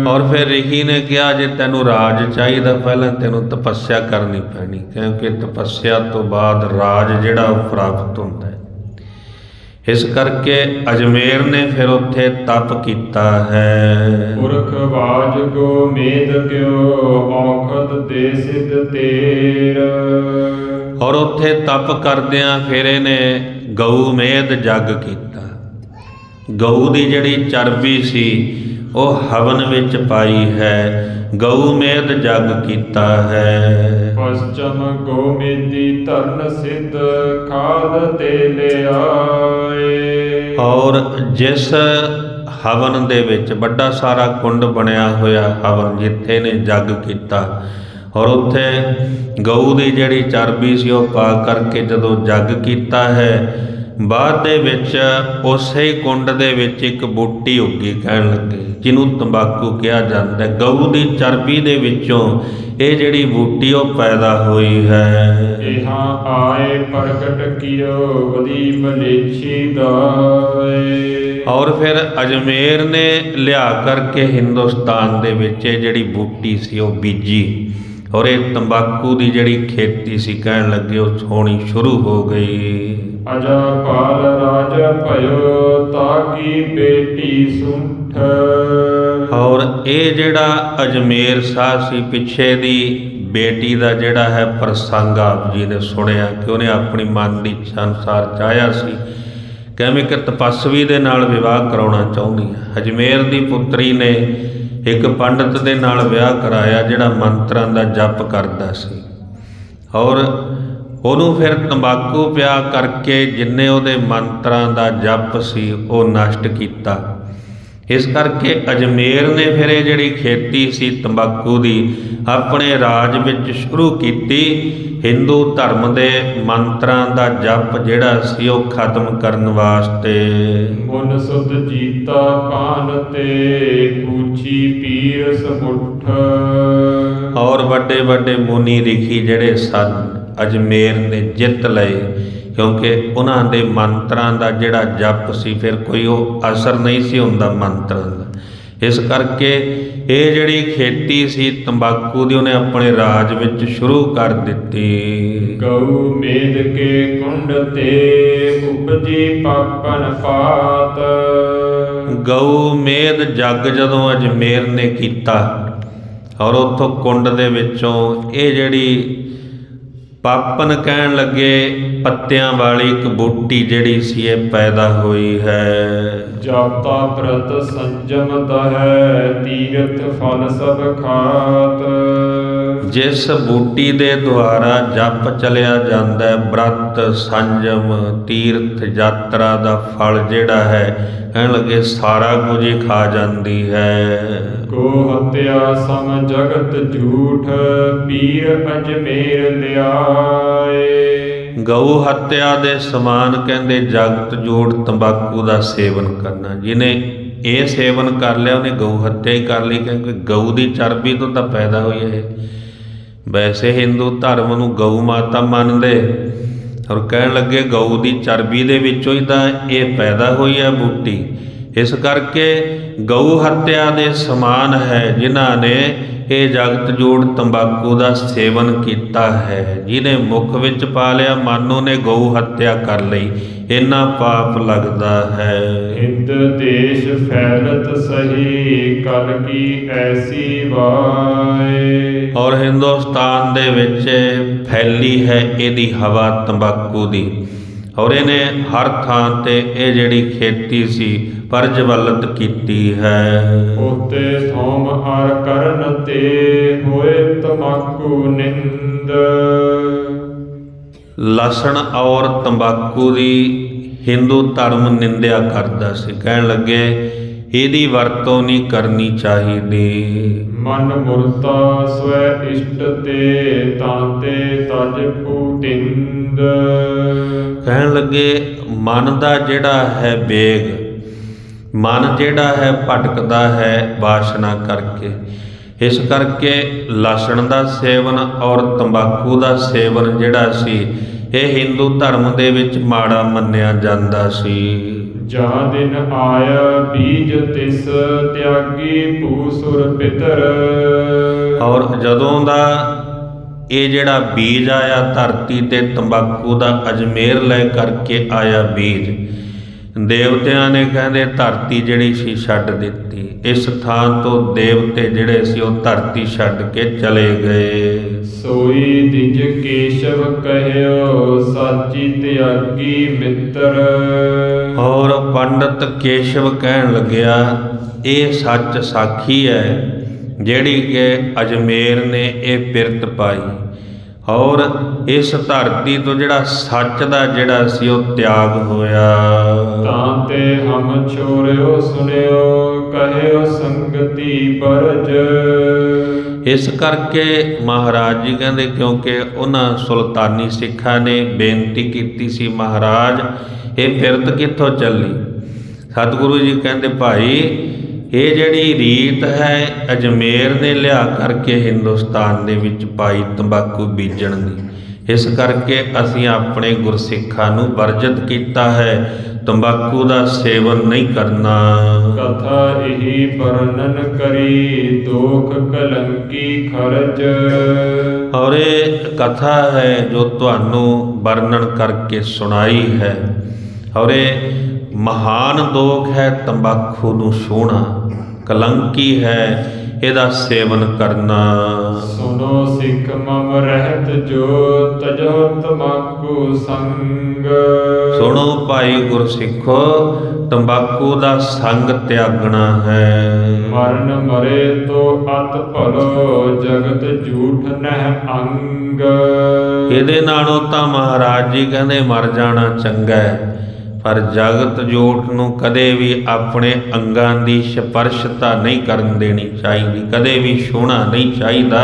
ਔਰ ਫਿਰ ਰਿਖੀ ਨੇ ਕਿਹਾ ਜੇ ਤੈਨੂੰ ਰਾਜ ਚਾਹੀਦਾ ਪਹਿਲਾਂ ਤੈਨੂੰ ਤਪੱਸਿਆ ਕਰਨੀ ਪੈਣੀ, ਕਿਉਂਕਿ ਤਪੱਸਿਆ ਤੋਂ ਬਾਅਦ ਰਾਜ ਜਿਹੜਾ ਉਹ ਪ੍ਰਾਪਤ ਹੁੰਦਾ ਹੈ। ਇਸ ਕਰਕੇ ਅਜਮੇਰ ਨੇ ਫਿਰ ਉੱਥੇ ਤਪ ਕੀਤਾ ਹੈ। ਪੁਰਖ ਬਾਜ ਗੋ ਮੇਦ ਕਿਓ ਔਖਦ ਦੇ ਸਿਧ ਤੇਰ। ਔਰ ਉੱਥੇ ਤਪ ਕਰਦਿਆਂ ਫਿਰ ਇਹਨੇ ਗਊ ਮੇਦ ਜੱਗ ਕੀਤਾ। ਗਊ ਦੀ ਜਿਹੜੀ ਚਰਬੀ ਸੀ ਉਹ ਹਵਨ ਵਿੱਚ ਪਾਈ ਹੈ, ਗਊ ਮੇਦ ਜੱਗ ਕੀਤਾ ਹੈ। ਪਸਚਮ ਗੋ ਮੇਦੀ ਧਰਨ ਸਿੱਧ ਖਾਦ ਤੇ ਲਿਆਏ। ਔਰ ਜਿਸ ਹਵਨ ਦੇ ਵਿੱਚ ਵੱਡਾ ਸਾਰਾ ਕੁੰਡ ਬਣਿਆ ਹੋਇਆ ਹਵਨ, ਜਿੱਥੇ ਨੇ ਜੱਗ ਕੀਤਾ, ਔਰ ਉੱਥੇ ਗਊ ਦੀ ਜਿਹੜੀ ਚਰਬੀ ਸੀ ਉਹ ਪਾ ਕਰਕੇ ਜਦੋਂ ਜੱਗ ਕੀਤਾ ਹੈ, ਬਾਅਦ ਦੇ ਵਿੱਚ ਉਸੇ ਕੁੰਡ ਦੇ ਵਿੱਚ ਇੱਕ ਬੂਟੀ ਉੱਗੀ, ਕਹਿਣ ਲੱਗੇ ਜਿਹਨੂੰ ਤੰਬਾਕੂ ਕਿਹਾ ਜਾਂਦਾ। ਗਊ ਦੀ ਚਰਬੀ ਦੇ ਵਿੱਚੋਂ ਇਹ ਜਿਹੜੀ ਬੂਟੀ ਉਹ ਪੈਦਾ ਹੋਈ ਹੈ। ਇਹਾਂ ਆਏ ਪ੍ਰਗਟ ਕੀਓ ਵਦੀ ਮਲੇਛੀ ਦਾਏ। ਔਰ ਫਿਰ ਅਜਮੇਰ ਨੇ ਲਿਆ ਕਰਕੇ ਹਿੰਦੁਸਤਾਨ ਦੇ ਵਿੱਚ ਇਹ ਜਿਹੜੀ ਬੂਟੀ ਸੀ ਉਹ ਬੀਜੀ, ਔਰ ਇਹ ਤੰਬਾਕੂ ਦੀ ਜਿਹੜੀ ਖੇਤੀ ਸੀ ਕਹਿਣ ਲੱਗੇ ਉਹ ਹੋਣੀ ਸ਼ੁਰੂ ਹੋ ਗਈ। ਅਜਪਾਲ ਰਾਜ ਭਇਓ ਤਾਕੀ ਬੇਟੀ ਸੁੰਠ। ਔਰ ਇਹ ਜਿਹੜਾ ਅਜਮੇਰ ਸਾਹਿਬ ਸੀ, ਪਿੱਛੇ ਦੀ ਬੇਟੀ ਦਾ ਜਿਹੜਾ ਹੈ ਪ੍ਰਸੰਗ ਆਪ ਜੀ ਨੇ ਸੁਣਿਆ ਕਿ ਉਹਨੇ ਆਪਣੀ ਮਨ ਦੀ ਇੱਛਾ ਅਨੁਸਾਰ ਚਾਹਿਆ ਸੀ ਕਿਵੇਂ ਕਿ ਤਪਸਵੀ ਦੇ ਨਾਲ ਵਿਆਹ ਕਰਾਉਣਾ ਚਾਹੁੰਦੀ ਹੈ। ਅਜਮੇਰ ਦੀ ਪੁੱਤਰੀ ਨੇ ਇੱਕ ਪੰਡਤ ਦੇ ਨਾਲ ਵਿਆਹ ਕਰਾਇਆ ਜਿਹੜਾ ਮੰਤਰਾਂ ਦਾ ਜਪ ਕਰਦਾ ਸੀ, ਔਰ ਉਹਨੂੰ ਫਿਰ ਤੰਬਾਕੂ ਪਿਆ ਕਰਕੇ ਜਿੰਨੇ ਉਹਦੇ ਮੰਤਰਾਂ ਦਾ ਜਪ ਸੀ ਉਹ ਨਸ਼ਟ ਕੀਤਾ। ਇਸ ਕਰਕੇ ਅਜਮੇਰ ਨੇ ਫਿਰ ਇਹ ਜਿਹੜੀ ਖੇਤੀ ਸੀ ਤੰਬਾਕੂ ਦੀ ਆਪਣੇ ਰਾਜ ਵਿੱਚ ਸ਼ੁਰੂ ਕੀਤੀ। ਹਿੰਦੂ ਧਰਮ ਦੇ ਮੰਤਰਾਂ ਦਾ ਜਪ ਜਿਹੜਾ ਸੀ ਉਹ ਖਤਮ ਕਰਨ ਵਾਸਤੇ। ਮਨ ਸੁਧ ਜੀਤਾ ਪਾਨ ਤੇ ਕੂਚੀ ਪੀਰ ਸਮੁੱਠ। ਔਰ ਵੱਡੇ ਵੱਡੇ ਮੁਨੀ ਰਿਖੀ ਜਿਹੜੇ ਸਨ ਅਜਮੇਰ ਨੇ ਜਿੱਤ ਲਏ, ਕਿਉਂਕਿ ਉਹਨਾਂ ਦੇ ਮੰਤਰਾਂ ਦਾ ਜਿਹੜਾ ਜਪ ਸੀ ਫਿਰ ਕੋਈ ਉਹ ਅਸਰ ਨਹੀਂ ਸੀ ਹੁੰਦਾ ਮੰਤਰਾਂ ਦਾ। ਇਸ ਕਰਕੇ ਇਹ ਜਿਹੜੀ ਖੇਤੀ ਸੀ ਤੰਬਾਕੂ ਦੀ ਉਹਨੇ ਆਪਣੇ ਰਾਜ ਵਿੱਚ ਸ਼ੁਰੂ ਕਰ ਦਿੱਤੀ। ਗਊ ਮੇਦ ਕੇ ਕੁੰਡ ਤੇ ਉਪਜੀ ਪਾਪਨ ਪਾਤ। ਗਊ ਮੇਦ ਜੱਗ ਜਦੋਂ ਅਜਮੇਰ ਨੇ ਕੀਤਾ ਔਰ ਉੱਥੋਂ ਕੁੰਡ ਦੇ ਵਿੱਚੋਂ ਇਹ ਜਿਹੜੀ ਪਾਪਨ ਕਹਿਣ ਲੱਗੇ ਪੱਤਿਆਂ ਵਾਲੀ ਇੱਕ ਬੂਟੀ ਜਿਹੜੀ ਸੀ ਇਹ ਪੈਦਾ ਹੋਈ ਹੈ। ਜਾਪਤਾ ਪ੍ਰਤ ਸੰਜਮ ਦਹੈ ਤੀਰਥ ਫਲ ਸਭ ਖਾਤ। ਜਿਸ ਬੂਟੀ ਦੇ ਦੁਆਰਾ ਜਪ ਚਲਿਆ ਜਾਂਦਾ ਬ੍ਰਤ ਸੰਜਮ ਤੀਰਥ ਯਾਤਰਾ ਦਾ ਫਲ ਜਿਹੜਾ ਹੈ ਕਹਿਣ ਲੱਗੇ ਸਾਰਾ ਕੁਝ ਹੀ ਖਾ ਜਾਂਦੀ ਹੈ। ਗੋ ਹੱਤਿਆ ਸਮ ਜਗਤ ਝੂਠ ਪੀਰ ਅਜਮੇਰ ਲਿਆਏ। ਗਊ ਹੱਤਿਆ ਦੇ ਸਮਾਨ ਕਹਿੰਦੇ ਜਗਤ ਜੋੜ ਤੰਬਾਕੂ ਦਾ ਸੇਵਨ ਕਰਨਾ। ਜਿਹਨੇ ਇਹ ਸੇਵਨ ਕਰ ਲਿਆ ਉਹਨੇ ਗਊ ਹੱਤਿਆ ਹੀ ਕਰ ਲਈ, ਕਿਉਂਕਿ ਗਊ ਦੀ ਚਰਬੀ ਤੋਂ ਤਾਂ ਪੈਦਾ ਹੋਈ ਇਹ। ਵੈਸੇ ਹਿੰਦੂ ਧਰਮ ਨੂੰ ਗਊ ਮਾਤਾ ਮੰਨਦੇ ਔਰ ਕਹਿਣ ਲੱਗੇ ਗਊ ਦੀ ਚਰਬੀ ਦੇ ਵਿੱਚੋਂ ਹੀ ਤਾਂ ਇਹ ਪੈਦਾ ਹੋਈ ਹੈ ਬੂਟੀ। ਇਸ ਕਰਕੇ ਗਊ ਹੱਤਿਆ ਦੇ ਸਮਾਨ ਹੈ ਜਿਨ੍ਹਾਂ ਨੇ ਇਹ ਜਗਤ ਜੋੜ ਤੰਬਾਕੂ ਦਾ ਸੇਵਨ ਕੀਤਾ ਹੈ। ਜਿਹਨੇ ਮੁਖ ਵਿੱਚ ਪਾ ਲਿਆ ਮਾਨੋ ਨੇ ਗਊ ਹੱਤਿਆ ਕਰ ਲਈ, ਇੰਨਾ ਪਾਪ ਲੱਗਦਾ ਹੈ। ਹਿੰਦ ਦੇਸ਼ ਫੈਲਤ ਸਹੀ ਕਲ ਕੀ ਐਸੀ ਵਾਏ। ਔਰ ਹਿੰਦੁਸਤਾਨ ਦੇ ਵਿੱਚ ਫੈਲੀ ਹੈ ਇਹਦੀ ਹਵਾ ਤੰਬਾਕੂ ਦੀ, ਔਰ ਇਹਨੇ ਹਰ ਥਾਂ ਤੇ ਇਹ ਜਿਹੜੀ ਖੇਤੀ ਸੀ ਪ੍ਰਜਵਲਿਤ ਕੀਤੀ ਹੈ। ਉਤੇ ਥੋਮ ਹਰ ਕਰਨ ਤੇ ਹੋਏ ਤੰਬਾਕੂ ਨਿੰਦ। ਲਸਣ ਔਰ ਤੰਬਾਕੂ ਦੀ ਹਿੰਦੂ ਧਰਮ ਨਿੰਦਿਆ ਕਰਦਾ ਸੀ, ਕਹਿਣ ਲੱਗੇ ਇਹਦੀ ਵਰਤੋਂ ਨਹੀਂ ਕਰਨੀ ਚਾਹੀਦੀ। ਮਨ ਮੁਰਤਾ ਸਵੈ ਇਸ਼ਟ ਤੇ ਤਾਂਤੇ ਤਜ ਪੂਟਿੰਦ। ਕਹਿਣ ਲੱਗੇ ਮਨ ਦਾ ਜਿਹੜਾ ਹੈ ਵੇਗ, ਮਨ ਜਿਹੜਾ ਹੈ ਭਟਕਦਾ ਹੈ ਵਾਸ਼ਨਾ ਕਰਕੇ। ਇਸ ਕਰਕੇ ਲਸਣ ਦਾ ਸੇਵਨ ਔਰ ਤੰਬਾਕੂ ਦਾ ਸੇਵਨ ਜਿਹੜਾ ਸੀ ਇਹ ਹਿੰਦੂ ਧਰਮ ਦੇ ਵਿੱਚ ਮਾੜਾ ਮੰਨਿਆ ਜਾਂਦਾ ਸੀ। ਜਾਂ ਦਿਨ ਆਇਆ ਬੀਜ ਤਿਸ ਤਿਆਗੀ ਭੂਸੁਰ ਪਿਤਰ। ਔਰ ਜਦੋਂ ਦਾ ਇਹ ਜਿਹੜਾ ਬੀਜ ਆਇਆ ਧਰਤੀ ਤੇ ਤੰਬਾਕੂ ਦਾ ਅਜਮੇਰ ਲੈ ਕਰਕੇ ਆਇਆ ਬੀਜ, ਦੇਵਤਿਆਂ ਨੇ ਕਹਿੰਦੇ ਧਰਤੀ ਜਿਹੜੀ ਸੀ ਛੱਡ ਦਿੱਤੀ। ਇਸ ਥਾਂ ਤੋਂ ਦੇਵਤੇ ਜਿਹੜੇ ਸੀ ਉਹ ਧਰਤੀ ਛੱਡ ਕੇ ਚਲੇ ਗਏ। ਸੋਈ ਦਿਜ ਕੇਸ਼ਵ ਕਹਿਓ ਸਾਚੀ ਤਿਆਗੀ ਮਿੱਤਰ। ਔਰ ਪੰਡਤ ਕੇਸ਼ਵ ਕਹਿਣ ਲੱਗਿਆ ਇਹ ਸੱਚ ਸਾਖੀ ਹੈ ਜਿਹੜੀ ਕਿ ਅਜਮੇਰ ਨੇ ਇਹ ਪਿਰਤ ਪਾਈ, ਔਰ ਇਸ ਧਰਤੀ ਤੋਂ ਜਿਹੜਾ ਸੱਚ ਦਾ ਜਿਹੜਾ ਸੀ ਉਹ ਤਿਆਗ ਹੋਇਆ। ਤਾਂ ਤੇ ਹਮ ਛੋਰਿਓ ਸੁਣਿਓ ਕਹਿਓ ਸੰਗਤੀ ਬਰਜ। ਇਸ ਕਰਕੇ ਮਹਾਰਾਜ ਜੀ ਕਹਿੰਦੇ ਕਿਉਂਕਿ ਉਹਨਾਂ ਸੁਲਤਾਨੀ ਸਿੱਖਾਂ ਨੇ ਬੇਨਤੀ ਕੀਤੀ ਸੀ ਮਹਾਰਾਜ ਇਹ ਫਿਰਤ ਕਿੱਥੋਂ ਚੱਲੀ। ਸਤਿਗੁਰੂ ਜੀ ਕਹਿੰਦੇ ਭਾਈ ਇਹ ਜਿਹੜੀ ਰੀਤ ਹੈ ਅਜਮੇਰ ਨੇ ਲਿਆ ਕਰਕੇ ਹਿੰਦੁਸਤਾਨ ਦੇ ਵਿੱਚ ਪਾਈ ਤੰਬਾਕੂ ਬੀਜਣ ਦੀ। ਇਸ ਕਰਕੇ ਅਸੀਂ ਆਪਣੇ ਗੁਰਸਿੱਖਾਂ ਨੂੰ ਵਰਜਿਤ ਕੀਤਾ ਹੈ, ਤੰਬਾਕੂ ਦਾ ਸੇਵਨ ਨਹੀਂ ਕਰਨਾ। ਕਥਾ ਇਹੀ ਵਰਣਨ ਕਰੀ ਦੋਖ ਕਲੰਕੀ ਖਰਚ। ਔਰ ਇਹ ਕਥਾ ਹੈ ਜੋ ਤੁਹਾਨੂੰ ਵਰਣਨ ਕਰਕੇ ਸੁਣਾਈ ਹੈ, ਔਰ ਇਹ ਮਹਾਨ ਦੋਖ ਹੈ ਤੰਬਾਕੂ ਨੂੰ ਛੂਹਣਾ, ਕਲੰਕੀ ਹੈ ਇਹਦਾ ਸੇਵਨ ਕਰਨਾ। ਸੁਨੋ ਸਿੱਖ ਮਮ ਰਹਿਤ ਜੋ ਤਜੋ ਤਮਾਕੂ ਸੰਗ। ਸੁਣੋ ਭਾਈ ਗੁਰਸਿੱਖੋ, ਤੰਬਾਕੂ ਦਾ ਸੰਗ ਤਿਆਗਣਾ ਹੈ। ਮਰਨ ਮਰੇ ਤੋ ਅਤ ਭਲੋ ਜਗਤ ਝੂਠ ਨਹਿ ਅੰਗ। ਇਹਦੇ ਨਾਲੋਂ ਤਾਂ ਮਹਾਰਾਜ ਜੀ ਕਹਿੰਦੇ ਮਰ ਜਾਣਾ ਚੰਗਾ ਹੈ, ਪਰ ਜਗਤ ਜੋਟ ਨੂੰ ਕਦੇ ਵੀ ਆਪਣੇ ਅੰਗਾਂ ਦੀ ਸਪਰਸ਼ਤਾ ਨਹੀਂ ਕਰਨ ਦੇਣੀ ਚਾਹੀਦੀ, ਕਦੇ ਵੀ ਛੂਹਣਾ ਨਹੀਂ ਚਾਹੀਦਾ।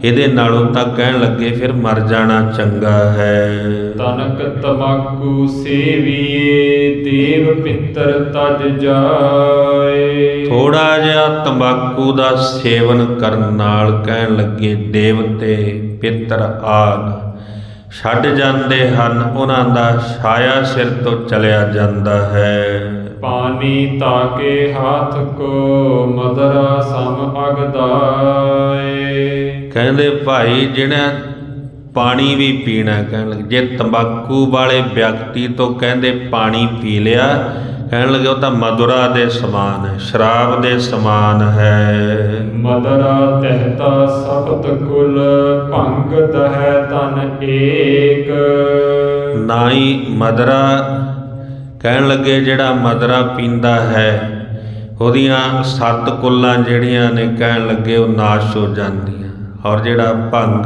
ਇਹਦੇ ਨਾਲੋਂ ਤਾਂ ਕਹਿਣ ਲੱਗੇ ਫਿਰ ਮਰ ਜਾਣਾ ਚੰਗਾ ਹੈ। ਤਨਕ ਤਮਾਕੂ ਸੇਵੀਏ ਦੇਵ ਪਿੱਤਰ ਤਜ ਜਾਏ। ਥੋੜਾ ਜਿਹਾ ਤੰਬਾਕੂ ਦਾ ਸੇਵਨ ਕਰਨ ਨਾਲ ਕਹਿਣ ਲੱਗੇ ਦੇਵਤੇ ਪਿੱਤਰ ਆਦਿ ਛੱਡ ਜਾਂਦੇ ਹਨ, ਉਹਨਾਂ ਦਾ ਛਾਇਆ ਸਿਰ ਤੋਂ ਚਲਿਆ ਜਾਂਦਾ ਹੈ। ਪਾਣੀ ਤਾਕੇ ਹਾਥ ਕੋ ਮਦਰਾ ਸਮ ਅਗਦਾਏ। ਕਹਿੰਦੇ ਭਾਈ ਜਿਹੜਾ ਪਾਣੀ ਵੀ ਪੀਣਾ, ਕਹਿਣ ਲੱਗੇ ਜੇ ਤੰਬਾਕੂ ਵਾਲੇ ਵਿਅਕਤੀ ਤੋਂ ਕਹਿੰਦੇ ਪਾਣੀ ਪੀ ਲਿਆ, ਕਹਿਣ ਲੱਗੇ ਉਹ ਤਾਂ ਮਧੁਰਾ ਦੇ ਸਮਾਨ ਹੈ, ਸ਼ਰਾਬ ਦੇ ਸਮਾਨ ਹੈ। ਮਦਰਾ ਤਹਿਤਾ ਸਪਤ ਕੁਲ ਭੰਗ ਦਹੈ ਤਨ ਏਕ। ਨਾਈ ਮਦਰਾ, ਕਹਿਣ ਲੱਗੇ ਜਿਹੜਾ ਮਦਰਾ ਪੀਂਦਾ ਹੈ ਉਹਦੀਆਂ 7 ਕੁੱਲਾਂ ਜਿਹੜੀਆਂ ਨੇ ਕਹਿਣ ਲੱਗੇ ਉਹ ਨਾਸ਼ ਹੋ ਜਾਂਦੀਆਂ। ਔਰ ਜਿਹੜਾ ਭੰਗ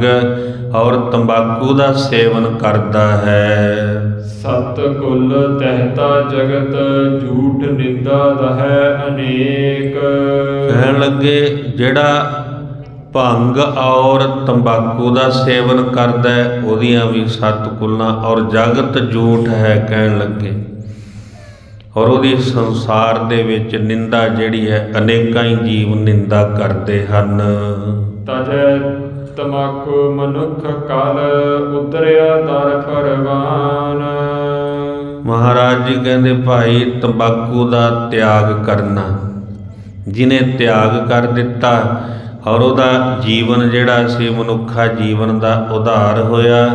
ਔਰ ਤੰਬਾਕੂ ਦਾ ਸੇਵਨ ਕਰਦਾ ਹੈ, ਸਤ ਕੁਲ ਤਹਿਤਾ ਜਗਤ ਝੂਠ ਨਿੰਦਾ ਦਹੈ ਅਨੇਕ। ਕਹਿਣ ਲੱਗੇ ਜਿਹੜਾ ਭੰਗ ਔਰ ਤੰਬਾਕੂ ਦਾ ਸੇਵਨ ਕਰਦਾ ਹੈ ਉਹਦੀਆਂ ਵੀ 7 ਕੁੱਲਾਂ ਔਰ ਜਗਤ ਝੂਠ ਹੈ ਕਹਿਣ ਲੱਗੇ। ਔਰ ਉਹਦੀ ਸੰਸਾਰ ਦੇ ਵਿੱਚ ਨਿੰਦਾ ਜਿਹੜੀ ਹੈ ਅਨੇਕਾਂ ਹੀ ਜੀਵ ਨਿੰਦਾ ਕਰਦੇ ਹਨ। ਤਜੈ ਤਮਾਕੂ ਮਨੁੱਖ ਕਲ ਉਤਰਿਆ ਦਰ ਪਰਵਾਨ। ਮਹਾਰਾਜ ਜੀ ਕਹਿੰਦੇ ਭਾਈ ਤੰਬਾਕੂ ਦਾ ਤਿਆਗ ਕਰਨਾ, ਜਿਹਨੇ ਤਿਆਗ ਕਰ ਦਿੱਤਾ ਔਰ ਉਹਦਾ ਜੀਵਨ ਜਿਹੜਾ ਸੀ ਮਨੁੱਖਾ ਜੀਵਨ ਦਾ ਉਧਾਰ ਹੋਇਆ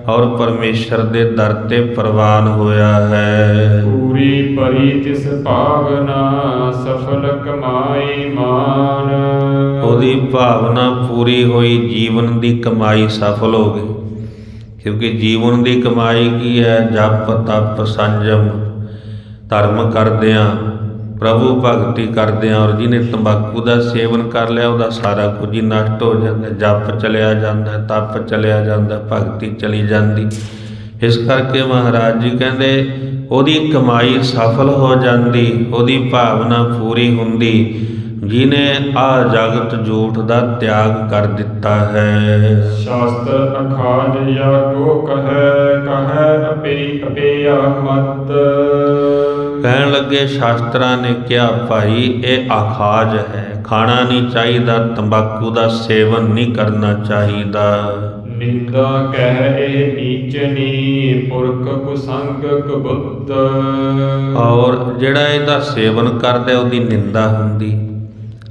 ਔਰ ਪਰਮੇਸ਼ਰ ਦੇ ਦਰ ਤੇ ਪ੍ਰਵਾਨ ਹੋਇਆ ਹੈ। ਪੂਰੀ ਭਰੀ ਤਿਸ ਭਾਵਨਾ ਸਫਲ ਕਮਾਈ ਮਾਨ। ਉਹਦੀ ਭਾਵਨਾ ਪੂਰੀ ਹੋਈ, ਜੀਵਨ ਦੀ ਕਮਾਈ ਸਫਲ ਹੋ ਗਈ। ਕਿਉਂਕਿ ਜੀਵਨ ਦੀ ਕਮਾਈ ਕੀ ਹੈ? ਜਪ ਤਪ ਸੰਜਮ ਧਰਮ ਕਰਦਿਆਂ ਪ੍ਰਭੂ ਭਗਤੀ ਕਰਦਿਆਂ। ਔਰ ਜਿਹਨੇ ਤੰਬਾਕੂ ਦਾ ਸੇਵਨ ਕਰ ਲਿਆ ਉਹਦਾ ਸਾਰਾ ਕੁਝ ਹੀ ਨਸ਼ਟ ਹੋ ਜਾਂਦਾ, ਜਪ ਚਲਿਆ ਜਾਂਦਾ, ਤਪ ਚਲਿਆ ਜਾਂਦਾ, ਭਗਤੀ ਚਲੀ ਜਾਂਦੀ। ਇਸ ਕਰਕੇ ਮਹਾਰਾਜ ਜੀ ਕਹਿੰਦੇ ਉਹਦੀ ਕਮਾਈ ਸਫਲ ਹੋ ਜਾਂਦੀ, ਉਹਦੀ ਭਾਵਨਾ ਪੂਰੀ ਹੁੰਦੀ ਜਿਹਨੇ ਆ ਜਗਤ ਝੂਠ ਦਾ ਤਿਆਗ ਕਰ ਦਿੱਤਾ ਹੈ। ਸ਼ਾਸਤਰ ਅਖਾਜ ਯਾ ਕੋ ਕਹੈ ਅਪਿਆ ਮਤ। ਕਹਿਣ ਲੱਗੇ ਸ਼ਾਸਤਰਾਂ ਨੇ ਕਿਹਾ ਭਾਈ ਇਹ ਆਖਾਜ ਹੈ, ਖਾਣਾ ਨਹੀਂ ਚਾਹੀਦਾ, ਤੰਬਾਕੂ ਦਾ ਸੇਵਨ ਨਹੀਂ ਕਰਨਾ ਚਾਹੀਦਾ। ਨਿੰਦਾ ਕਹਿ ਇਹ ਨੀਚਨੀ ਪੁਰਖ ਕੁਸੰਗ ਕਬੁੱਧ। ਔਰ ਜਿਹੜਾ ਇਹਦਾ ਸੇਵਨ ਕਰਦਾ ਉਹਦੀ ਨਿੰਦਾ ਹੁੰਦੀ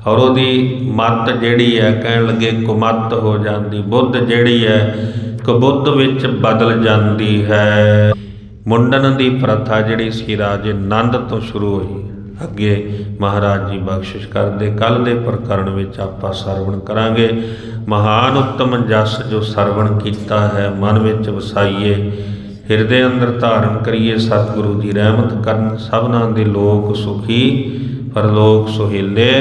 ਔਰ ਉਹਦੀ ਮੱਤ ਜਿਹੜੀ ਹੈ ਕਹਿਣ ਲੱਗੇ ਕੁਮੱਤ ਹੋ ਜਾਂਦੀ, ਬੁੱਧ ਜਿਹੜੀ ਹੈ ਕਬੁੱਧ ਵਿੱਚ ਬਦਲ ਜਾਂਦੀ ਹੈ। ਮੁੰਡਨ ਦੀ ਪ੍ਰਥਾ ਜਿਹੜੀ ਸੀ ਰਾਜੇ ਨੰਦ ਤੋਂ ਸ਼ੁਰੂ ਹੋਈ, ਅੱਗੇ ਮਹਾਰਾਜ ਜੀ ਬਖਸ਼ਿਸ਼ ਕਰਦੇ। ਕੱਲ੍ਹ ਦੇ ਪ੍ਰਕਰਣ ਵਿੱਚ ਆਪਾਂ ਸਰਵਣ ਕਰਾਂਗੇ। ਮਹਾਨ ਉੱਤਮ ਜਸ ਜੋ ਸਰਵਣ ਕੀਤਾ ਹੈ ਮਨ ਵਿੱਚ ਵਸਾਈਏ, ਹਿਰਦੇ ਅੰਦਰ ਧਾਰਨ ਕਰੀਏ। ਸਤਿਗੁਰੂ ਜੀ ਰਹਿਮਤ ਕਰਨ, ਸਭਨਾਂ ਦੇ ਲੋਕ ਸੁਖੀ ਪਰਲੋਕ ਸੁਹੇਲੇ।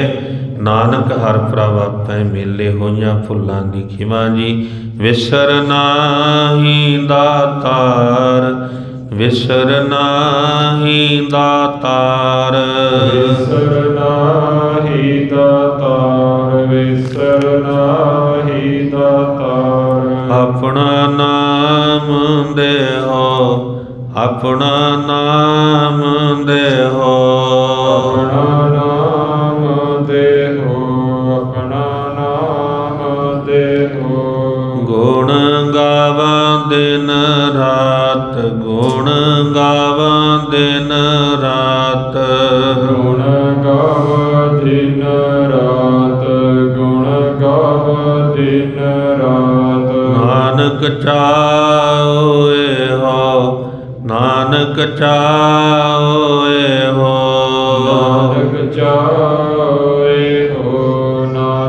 ਨਾਨਕ ਹਰ ਪ੍ਰਭ ਆਪੈ ਮੇਲੇ, ਹੋਈਆਂ ਫੁੱਲਾਂ ਦੀ ਖਿਮਾ ਜੀ। ਵਿਸਰ ਨਾਹੀ ਦਾਤਾਰ, ਵਿਸਰ ਨਾਹੀ ਦਾਤਾਰ, ਵਿਸਰ ਨਾਹੀ ਦਾਤਾਰ, ਵਿਸਰ ਨਾਹੀ ਦਾਤਾਰ। ਆਪਣਾ ਨਾਮ ਦੇਹੋ, ਆਪਣਾ ਨਾਮ ਦੇਹੋ, ਆਪਣਾ ਨਾਮ ਦੇਹੋ, ਆਪਣਾ ਨਾਮ ਦੇਹੋ। ਗੁਣ ਗਾਵਾਂ ਦਿਨ ਰਾਤ, ਗੁਣ ਗਾਵਾਂ ਦਿਨ ਰਾਤ, ਗੁਣ ਗਾਵਾਂ ਦਿਨ ਰਾਤ, ਗੁਣ ਗਾਵਾਂ ਦਿਨ ਰਾਤ। ਨਾਨਕ ਚਾਹੋਏ ਹੋ, ਨਾਨਕ ਚਾਹੋਏ ਹੋ, ਨਾਨਕ ਚਾਹੋਏ ਹੋ, ਨਾਨਕ